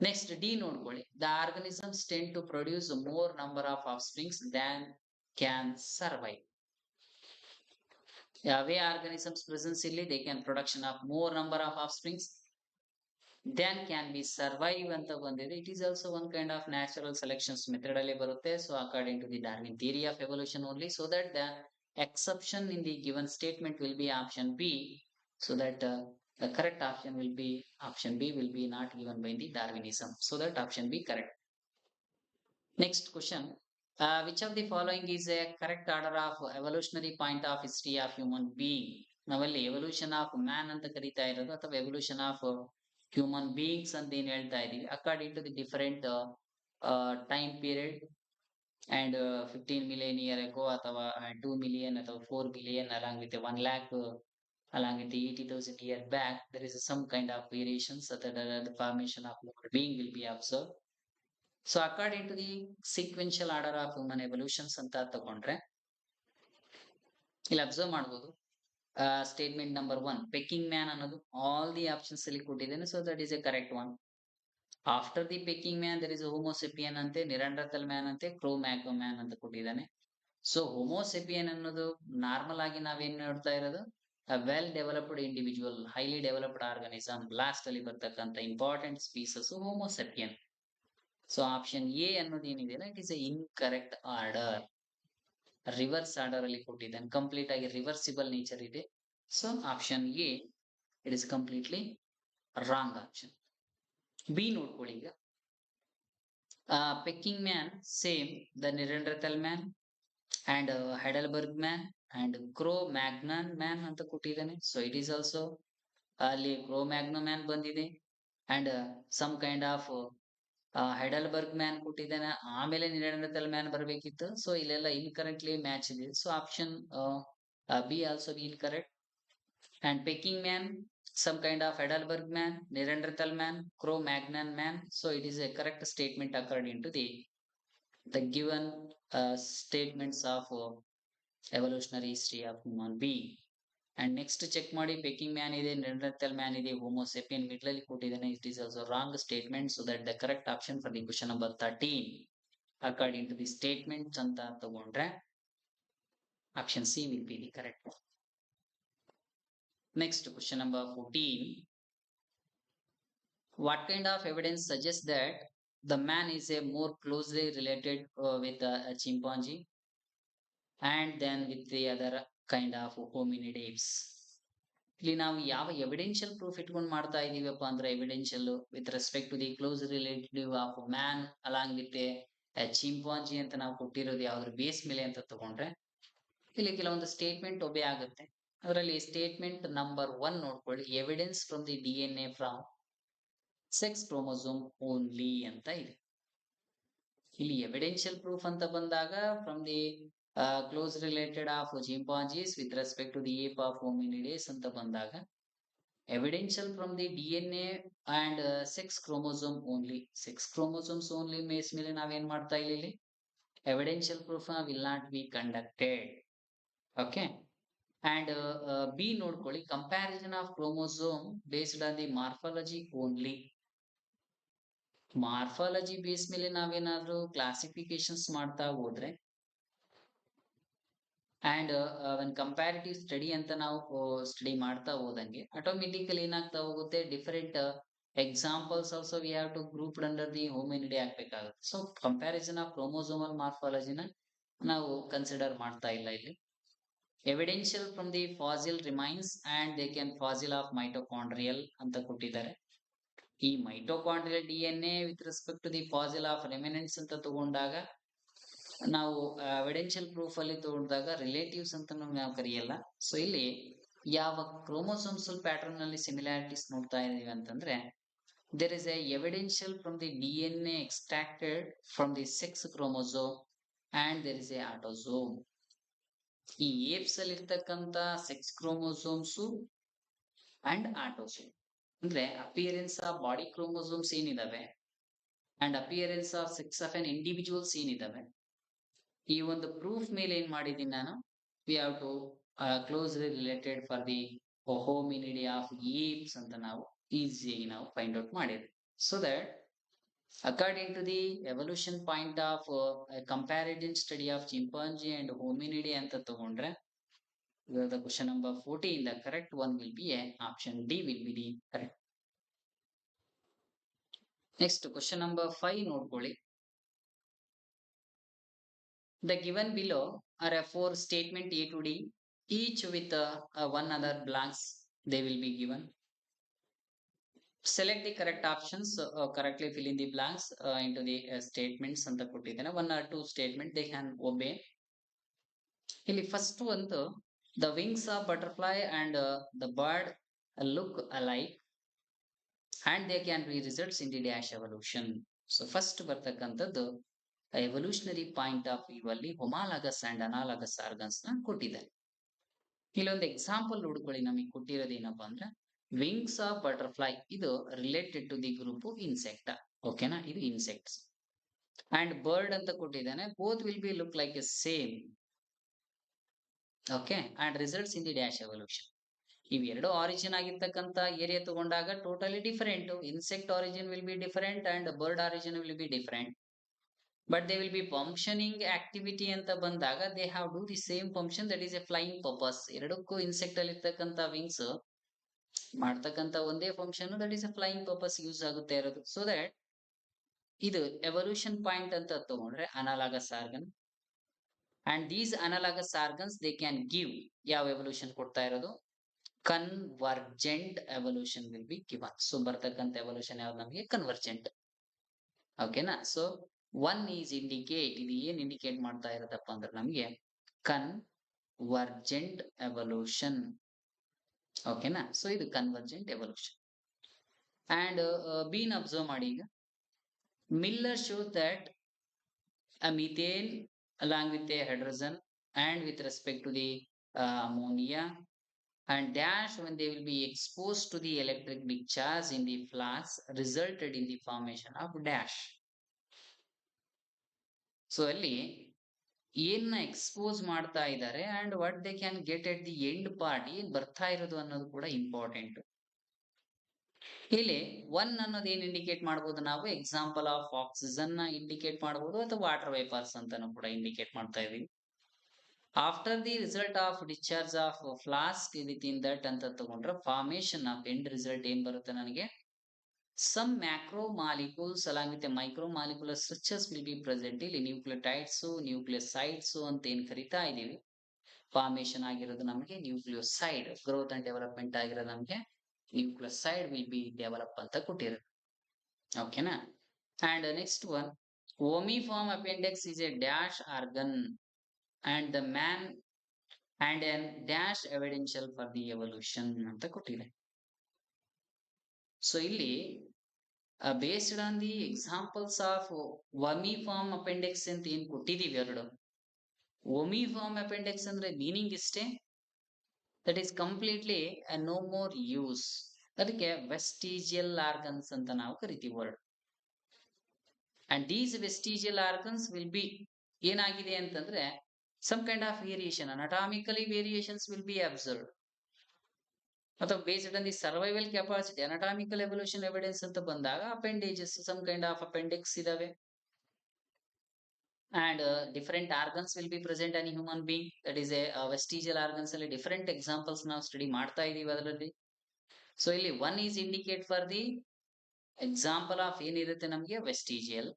Next D ನೋಡ್ಕೊಳ್ಳಿ. The organisms tend to produce more number of offsprings than can survive. Way organisms presence ಇಲ್ಲಿ they can production of more number of offsprings than can be survive ಅಂತ ಬಂದಿದೆ. It is also one kind of natural selections method ಅಲ್ಲಿ ಬರುತ್ತೆ. So according to the Darwin theory of evolution only, so that the exception in the given statement will be option B, so that the correct option will be option B will be not given by the Darwinism, so that option B correct. Next question. Which of the following is a correct order of evolutionary point of history of human being? ನಾವಲ್ಲಿ evolution of man ಅಂತ ಕರೀತಾ ಇರೋದು ಅಥವಾ evolution of human beings ಅಂತ ಏನ್ ಹೇಳ್ತಾ ಇದೀವಿ according to the different time period and 15 million year ago ಅಥವಾ 2 ಮಿಲಿಯನ್ ಅಥವಾ 4 million along with 1 lakh along with the 80,000 year back there is some kind of variations that the formation of human being will be observed. So according to the sequential order of human evolutions ಅಂತ ತಗೊಂಡ್ರೆ ಇಲ್ಲಿ observe ಮಾಡ್ಬೋದು. Statement number 1 Peking man ಅನ್ನೋದು all the options ಅಲ್ಲಿ ಕೊಟ್ಟಿದ್ದೇನೆ, so that is a correct one. After the Peking man there is homo sapien ಅಂತೆ, Neanderthal man ಅಂತೆ, ಕ್ರೋ Magnon man ಅಂತ ಕೊಟ್ಟಿದ್ದಾನೆ. ಸೊ ಹೋಮೋಸೆಪಿಯನ್ ಅನ್ನೋದು ನಾರ್ಮಲ್ ಆಗಿ ನಾವೇನ್ ನೋಡ್ತಾ ಇರೋದು well developed individual highly developed organism last ಅಲ್ಲಿ ಬರ್ತಕ್ಕಂಥ important species homo sapien. So option A ಅನ್ನೋದು ಏನಿದೆ it is a incorrect order. Reverse order ಅಲ್ಲಿ ಕೊಟ್ಟಿದ್ದಾನೆ, ಕಂಪ್ಲೀಟ್ ಆಗಿ ರಿವರ್ಸಿಬಲ್ ನೇಚರ್ ಇದೆ. So option A it is completely wrong option. B ನೋಡ್ಕೊಳ್ಳಿ ಈಗ. Peking man same the Neanderthal man and Heidelberg man and Cro Magnon man ಅಂತ ಕೊಟ್ಟಿದ್ದಾನೆ. So it is also ಅಲ್ಲಿ Cro Magnon man ಬಂದಿದೆ and some kind of Heidelberg man ಕೊಟ್ಟಿದ್ದಾನೆ, ಆಮೇಲೆ Neanderthal man ಬರಬೇಕಿತ್ತು. So ಇಲ್ಲೆಲ್ಲ ಇನ್ಕರೆಕ್ಟ್ಲಿ ಮ್ಯಾಚ್ ಇದೆ. So option B also be incorrect. And Peking man some kind of Heidelberg man, Neanderthal man, Cro-Magnon man. So it is a correct statement according to the given statements of evolutionary history of human being. And next check ಮಾಡಿ Peking man ಇದೆ, Neanderthal man ಇದೆ, Homo sapien middle ಅಲ್ಲಿ ಕೊಟ್ಟಿದ್ದಾನೆ. It is also wrong statement. So that the correct option for the question number 13 according to the statement ಅಂತ ತಗೊಂಡ್ರೆ option C will be the correct. Next question number 14. What kind of evidence suggests that the man is a more closely related with a chimpanzee and then with the other kind of hominid apes? ಇಲ್ಲಿ ನಾವು ಯಾವ ಎವಿಡೆನ್ಷಿಯಲ್ proof ಇಟ್ಕೊಂಡು ಮಾಡ್ತಾ ಇದೀವಪ್ಪ ಅಂದ್ರೆ evidential with respect to the close relative of man along with chimpanzee ಅಂತ ನಾವು ಕೊಟ್ಟಿರೋದು ಯಾವ್ದ್ರ ಬೇಸ್ ಮೇಲೆ ಅಂತ ತಗೊಂಡ್ರೆ ಇಲ್ಲಿ ಕೆಲವೊಂದು ಸ್ಟೇಟ್ಮೆಂಟ್ ಒಬ್ಬೆ ಆಗುತ್ತೆ. ಅದರಲ್ಲಿ ಸ್ಟೇಟ್ಮೆಂಟ್ ನಂಬರ್ 1 ನೋಡ್ಕೊಳ್ಳಿ. Evidence from the DNA from sex chromosome only ಅಂತ ಇದೆ. ಇಲ್ಲಿ ಎವಿಡೆನ್ಷಿಯಲ್ ಪ್ರೂಫ್ ಅಂತ ಬಂದಾಗ from the close related of chimpanzees with respect to the ape of hominidaes ಅಂತ ಬಂದಾಗ evidential from the DNA and sex chromosome only, sex chromosomes only ಮೇಸ್ ಮೇಲೆ ನಾವೇನ್ ಮಾಡ್ತಾ ಇಲ್ಲಿ evidential proof will not be conducted. Okay. And B ನೋಡ್ಕೊಳ್ಳಿ. Comparison of chromosome based on the morphology only. Morphology base ಮೇಲೆ ನಾವೇನಾದ್ರೂ ಕ್ಲಾಸಿಫಿಕೇಶನ್ಸ್ ಮಾಡ್ತಾ ಹೋದ್ರೆ ಅಂಡ್ ಒನ್ ಕಂಪ್ಯಾರಿಟಿವ್ ಸ್ಟಡಿ ಅಂತ ನಾವು ಸ್ಟಡಿ ಮಾಡ್ತಾ ಹೋದಂಗೆ ಆಟೋಮೆಟಿಕಲಿ ಏನಾಗ್ತಾ ಹೋಗುತ್ತೆ, different examples also we have to group under the hominidae ಆಗ್ಬೇಕಾಗುತ್ತೆ. ಸೊ ಕಂಪ್ಯಾರಿಸನ್ ಆಫ್ ಕ್ರೋಮೋಸೋಮಲ್ ಮಾರ್ಫಾಲಜಿನ ನಾವು ಕನ್ಸಿಡರ್ ಮಾಡ್ತಾ ಇಲ್ಲ ಇಲ್ಲಿ. Evidential from the fossil remains and they can fossil of mitochondrial ಅಂತ ಕೊಟ್ಟಿದ್ದಾರೆ. ಈ mitochondrial DNA with respect to the fossil of remnants ಅಂತ ತಗೊಂಡಾಗ ನಾವು ಎವಿಡೆನ್ಷಿಯಲ್ ಪ್ರೂಫ್ ಅಲ್ಲಿ ತಗೊಂಡಾಗ ರಿಲೇಟಿವ್ಸ್ ಅಂತ ನಾವು ಕರೆಯಲ್ಲ. ಸೊ ಇಲ್ಲಿ ಯಾವ ಕ್ರೋಮೋಸೋಮ್ಸಲ್ ಪ್ಯಾಟರ್ನ್ ನಲ್ಲಿ ಸಿಮಿಲಾರಿಟೀಸ್ ನೋಡ್ತಾ ಇದೀವಿ ಅಂತಂದ್ರೆ there is a evidential from the DNA extracted from the sex chromosome and there is a autosome. ಈ ಏಪ್ಸ್ ಅಲ್ಲಿ ಇರ್ತಕ್ಕಂತ ಸೆಕ್ಸ್ ಕ್ರೋಮೋಸೋಮ್ಸ್ ಅಂಡ್ ಆಟೋಸೋಮ್ ಅಂದ್ರೆ ಅಪಿಯರೆನ್ಸ್ ಆಫ್ ಬಾಡಿ ಕ್ರೋಮೋಸೋಮ್ಸ್ ಏನಿದಾವೆ and appearance of sex of an individuals ಏನಿದಾವೆ, ಈ ಒಂದು proof ಮೇಲೆ ಏನ್ ಮಾಡಿದೀನಿ ನಾನು, we have to closely related for the hominidae of apes ಅಂತ ನಾವು ಈಸಿಯಾಗಿ ನಾವು ಫೈಂಡ್ ಔಟ್ ಮಾಡಿದ್ವಿ. So that according to the evolution point of a comparative study of chimpanzee and hominidae ಅಂತ ತಗೊಂಡ್ರೆ, the question number 14, the correct one will be a option D will be the correct. Next question number 5 ನೋಡ್ಕೊಳ್ಳಿ. The given below are a 4 statement A to D, each with one other blanks they will be given. Select the correct options, correctly fill in the blanks into the statements ಅಂತ ಕೊಟ್ಟಿದ್ದೇನೆ. 1 or 2 statement they can obey. ಇಲ್ಲಿ first ಒಂದು, the wings of butterfly and the bird look alike and they can be results in the dash evolution. So first ಬರ್ತಕ್ಕಂಥದ್ದು evolutionary point of view ಅಲ್ಲಿ ಹೊಮಾಲಗಸ್ and ಅನಾಲಗಸ್ organs ನ ಕೊಟ್ಟಿದ್ದಾರೆ. ಇಲ್ಲೊಂದು example ನೋಡ್ಕೊಳ್ಳಿ, ನಮಗೆ ಕೊಟ್ಟಿರೋದು ಏನಪ್ಪಾ ಅಂದ್ರೆ ವಿಂಗ್ಸ್ ಆಫ್ ಬಟರ್ಫ್ಲೈ, ಇದು related to the group insect. ಓಕೆನಾ, ಇದು ಇನ್ಸೆಕ್ಟ್ಸ್. ಅಂಡ್ ಬರ್ಡ್ ಅಂತ ಕೊಟ್ಟಿದ್ದಾನೆ, both will be look like a same. Okay, and results in the dash evolution. ಇವೆರಡು ಆರಿಜಿನ್ ಆಗಿರ್ತಕ್ಕಂಥ ಏರಿಯಾ ತಗೊಂಡಾಗ totally different. Insect origin will be different and bird origin will be different, but they will be functioning activity ಅಂತ ಬಂದಾಗ they have do the same function, that is a flying purpose. ಎರಡಕ್ಕೂ insect ಅಲ್ಲಿ ಇರ್ತಕ್ಕಂಥ wings ಮಾಡ್ತಕ್ಕಂಥ ಒಂದೇ function, that is a flying purpose use ಆಗುತ್ತೆ ಇರೋದು. So that ಇದು ಎವಲ್ಯೂಷನ್ ಪಾಯಿಂಟ್ ಅಂತ ತಗೊಂಡ್ರೆ analogous organ, and these analogous organs they can give ಯಾವ ಎವಲ್ಯೂಷನ್ ಕೊಡ್ತಾ ಇರೋದು, convergent evolution will be given. So ಬರ್ತಕ್ಕಂಥ ಎವಲ್ಯೂಷನ್ ಯಾವ್ದು ನಮಗೆ ಕನ್ವರ್ಜೆಂಟ್. ಓಕೆನಾ, ಸೊ 1 ಈಸ್ ಇಂಡಿಕೇಟ್, ಇದು ಏನ್ ಇಂಡಿಕೇಟ್ ಮಾಡ್ತಾ ಇರತ್ತಪ್ಪ ಅಂದ್ರೆ ನಮಗೆ ಕನ್ವರ್ಜೆಂಟ್ ಎವಲ್ಯೂಷನ್. ಓಕೆನಾ, ಸೊ ಇದು convergent evolution. And been observe ಮಾಡಿ, ಈಗ Miller shows that a methane along with a hydrogen and with respect to the ammonia and dash when they will be exposed to the electric discharge in the flask resulted in the formation of dash. So ಅಲ್ಲಿ ಏನ್ನ expose ಮಾಡ್ತಾ ಇದ್ದಾರೆ and what they can get at the end part, ಏನ್ ಬರ್ತಾ ಇರೋದು ಅನ್ನೋದು ಕೂಡ important. ಇಲ್ಲಿ 1 ಅನ್ನೋದು ಏನ್ ಇಂಡಿಕೇಟ್ ಮಾಡಬಹುದು, ನಾವು ಎಕ್ಸಾಂಪಲ್ ಆಫ್ ಆಕ್ಸಿಜನ್ ನ ಇಂಡಿಕೇಟ್ ಮಾಡಬಹುದು ಅಥವಾ ವಾಟರ್ ವೇಪರ್ಸ್ ಅಂತಾನು ಕೂಡ ಇಂಡಿಕೇಟ್ ಮಾಡ್ತಾ ಇದೀವಿ. After the result of discharge of flask with in that ಅಂತ ತಗೊಂಡ್ರೆ ಫಾರ್ಮೇಶನ್ ಆಫ್ ಎಂಡ್ ರಿಸಲ್ಟ್ ಏನ್ ಬರುತ್ತೆ ನನಗೆ, some macro molecules along with micro molecular structures will be present. ಇಲ್ಲಿ ನ್ಯೂಕ್ಲಿಯೋಟೈಡ್ಸ್ ನ್ಯೂಕ್ಲಿಯೋಸೈಡ್ಸ್ ಅಂತ ಏನ್ ಕರಿತಾ ಇದೀವಿ, ಫಾರ್ಮೇಶನ್ ಆಗಿರೋದು ನಮಗೆ ನ್ಯೂಕ್ಲಿಯೋಸೈಡ್, ಗ್ರೋತ್ ಅಂಡ್ ಡೆವಲಪ್ಮೆಂಟ್ ಆಗಿರೋದು ನಮಗೆ ನ್ಯೂಕ್ಲಿಯೋಸೈಡ್ ವಿಲ್ ಬಿ ಡೆವಲಪ್ ಅಂತ ಕೊಟ್ಟಿರೋದು. ಓಕೆನಾ, and next one, vermiform appendix is a dash organ and the man and an dash evidential for the evolution ಅಂತ ಕೊಟ್ಟಿದೆ. ಸೊ ಇಲ್ಲಿ based on the examples of vermiform appendix ಅಂತ ಏನ್ ಕೊಟ್ಟಿದೀವಿ ಎರಡು, ಓಮಿಫಾರ್ಮ್ ಅಪೆಂಡಿಕ್ಸ್ ಅಂದ್ರೆ ಮೀನಿಂಗ್ ಇಷ್ಟೇ, that is completely no more use. ಅದಕ್ಕೆ ವೆಸ್ಟಿಜಿಯಲ್ ಆರ್ಗನ್ಸ್ ಅಂತ ನಾವು ಕರಿತೀವಿ word. And these vestigial organs will be ಏನಾಗಿದೆ ಅಂತಂದ್ರೆ some kind of variation, anatomically variations will be observed, ಅಥವಾ based on the survival capacity, anatomical evolution evidence ಅಂತ ಬಂದಾಗ appendages some kind of appendix ಇದಾವೆ. And different organs will be present in human being, that is a vestigial organs ಅಲ್ಲಿ different examples ನಾವು study ಮಾಡ್ತಾ ಇದೀವಿ ಅದರಲ್ಲಿ. So ಇಲ್ಲಿ 1 is indicate for the example of ಏನಿರುತ್ತೆ ನಮಗೆ vestigial,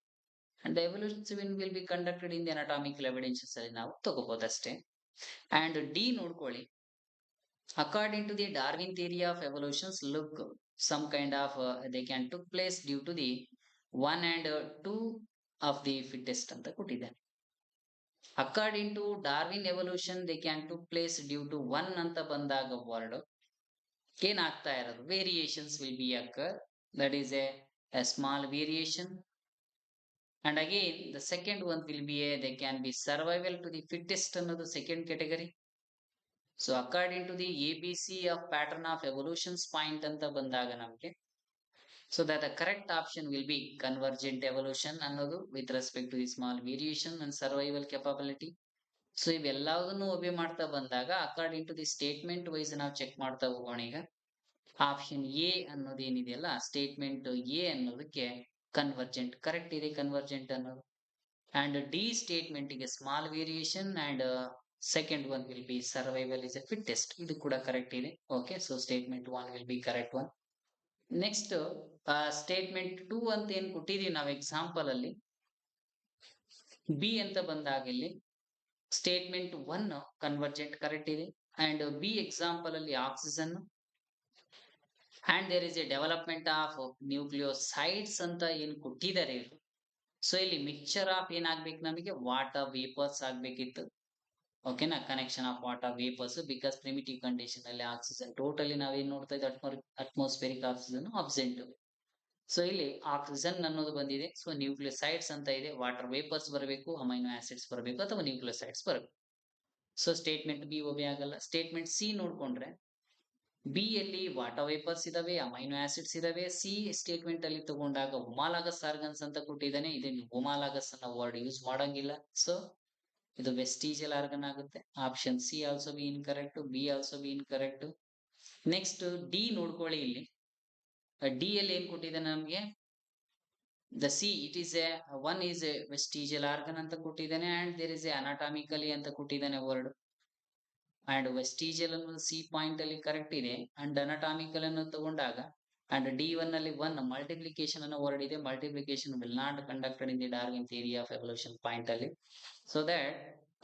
and the evolution will be conducted in the anatomical evidences ಅಲ್ಲಿ ನಾವು ತಗೋಬಹುದು ಅಷ್ಟೇ. And D ನೋಡ್ಕೊಳ್ಳಿ, according to the Darwin theory of evolutions look some kind of they can took place due to the 1 and 2 of the fittest ಅಂತ ಕೊಟ್ಟಿದ್ದಾನೆ. According to Darwin evolution they can to place due to 1 ಅಂತ ಬಂದಾಗ word ಏನಾಗ್ತಾ ಇರೋದು, variations will be occur, that is a small variation. And again the second one will be they can be survival to the fittest ಅನ್ನೋದು second category. So according to the ABC of pattern of evolutions point anta bandaga namge, so that the correct option will be convergent evolution ಅನ್ನೋದು with respect to the small variation and survival capability. So ಇವೆಲ್ಲದನ್ನು ಒಬೆ ಮಾಡ್ತಾ ಬಂದಾಗ according to the statement wise ನಾವು check ಮಾಡ್ತಾ ಹೋಗೋಣ. ಈಗ option A ಅನ್ನೋದು ಏನಿದೆಯಲ್ಲ, ಸ್ಟೇಟ್ಮೆಂಟ್ ಎ ಅನ್ನೋದಕ್ಕೆ ಕನ್ವರ್ಜೆಂಟ್ ಕರೆಕ್ಟ್ ಇದೆ, ಕನ್ವರ್ಜೆಂಟ್ ಅನ್ನೋದು. ಅಂಡ್ ಡಿ ಸ್ಟೇಟ್ಮೆಂಟ್ ಗೆ small variation and second one will be survival is a fittest, ಇದು ಕೂಡ ಕರೆಕ್ಟ್ ಇದೆ. Okay, so statement one will be correct one. Next statement two ಅಂತ ಏನ್ ಕೊಟ್ಟಿದೀವಿ ನಾವು ಎಕ್ಸಾಂಪಲ್ ಅಲ್ಲಿ, ಬಿ ಅಂತ ಬಂದಾಗ ಇಲ್ಲಿ ಸ್ಟೇಟ್ಮೆಂಟ್ ಒನ್ ಕನ್ವರ್ಜೆಂಟ್ ಕರೆಕ್ಟ್ ಇದೆ. ಅಂಡ್ ಬಿ ಎಕ್ಸಾಂಪಲ್ ಅಲ್ಲಿ oxygen and there is a development of nucleosides ಅಂತ ಏನ್ ಕೊಟ್ಟಿದ್ದಾರೆ ಇವರು. ಸೊ ಇಲ್ಲಿ ಮಿಕ್ಚರ್ ಆಫ್ ಏನಾಗ್ಬೇಕು, ನಮಗೆ ವಾಟರ್ ವೇಪರ್ಸ್ ಆಗ್ಬೇಕಿತ್ತು. ಓಕೆನಾ, connection of water vapours, because primitive condition ಅಲ್ಲಿ ಆಕ್ಸಿಜನ್ ಟೋಟಲಿ ನಾವೇನ್ ನೋಡ್ತಾ ಇದ್ದೀವಿ, ಅಟ್ಮಾಸ್ಫಿಯರಿಕ್ ಆಕ್ಸಿಜನ್ ಅಬ್ಸೆಂಟ್. ಸೊ ಇಲ್ಲಿ ಆಕ್ಸಿಜನ್ ಅನ್ನೋದು ಬಂದಿದೆ. ಸೊ ನ್ಯೂಕ್ಲಿಯೋಸೈಡ್ಸ್ ಅಂತ ಇದೆ, ವಾಟರ್ ವೇಪರ್ಸ್ ಬರಬೇಕು, ಅಮೈನೋ ಆಸಿಡ್ಸ್ ಬರಬೇಕು ಅಥವಾ ನ್ಯೂಕ್ಲಿಯೋಸೈಡ್ಸ್ ಬರಬೇಕು. ಸೊ ಸ್ಟೇಟ್ಮೆಂಟ್ ಬಿ ಒಬೆ ಆಗಲ್ಲ. ಸ್ಟೇಟ್ಮೆಂಟ್ ಸಿ ನೋಡ್ಕೊಂಡ್ರೆ ಬಿ ಅಲ್ಲಿ ವಾಟರ್ ವೇಪರ್ಸ್ ಇದಾವೆ, ಅಮೈನೋ ಆಸಿಡ್ಸ್ ಇದಾವೆ. ಸಿ ಸ್ಟೇಟ್ಮೆಂಟ್ ಅಲ್ಲಿ ತಗೊಂಡಾಗ ಒಮಾಲಾಗಸ್ ಆರ್ಗನ್ಸ್ ಅಂತ ಕೊಟ್ಟಿದ್ದಾನೆ, ಇದನ್ನು ಒಮಾಲಾಗಸ್ ಅನ್ನೋ ವರ್ಡ್ ಯೂಸ್ ಮಾಡಂಗಿಲ್ಲ. ಸೊ ಇದು ವೆಸ್ಟಿಜಿಯಲ್ ಆರ್ಗನ್ ಆಗುತ್ತೆ. Option C also be incorrect, B also be incorrect. Next D ನೋಡ್ಕೊಳ್ಳಿ. ಇಲ್ಲಿ ಡಿ ಅಲ್ಲಿ ಏನ್ ಕೊಟ್ಟಿದ್ದಾನೆ ನಮ್ಗೆ, the C it is A one is A vestigial organ ಅಂತ ಕೊಟ್ಟಿದ್ದಾನೆ, ಅಂಡ್ ದೇರ್ ಇಸ್ ಎ ಅನಾಟಾಮಿಕಲಿ ಅಂತ ಕೊಟ್ಟಿದ್ದಾನೆ ವರ್ಡ್. ಅಂಡ್ ವೆಸ್ಟಿಜಿಯಲ್ ಅನ್ನೋದು ಸಿ ಪಾಯಿಂಟ್ ಅಲ್ಲಿ ಕರೆಕ್ಟ್ ಇದೆ. ಅಂಡ್ ಅನಾಟಾಮಿಕಲ್ ಅನ್ನು ತಗೊಂಡಾಗ ಅಂಡ್ ಡಿ ಒನ್ ಅಲ್ಲಿ ಒನ್ ಮಲ್ಟಿಪ್ಲಿಕೇಶನ್ ಅನ್ನೋ ವರ್ಡ್ ಇದೆ. Multiplication will not conducted in the Darwin theory of evolution point ಅಲ್ಲಿ. So that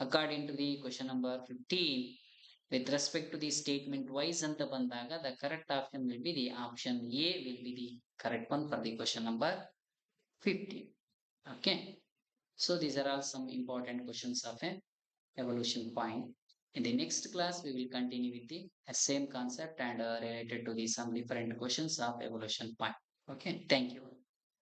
according to the question number 15 with respect to the statement wise anta bandaga, the correct option will be the option A will be the correct one for the question number 15. Okay, so these are all some important questions of a evolution point. In the next class we will continue with the same concept and related to the some different questions of evolution point. Okay, thank you.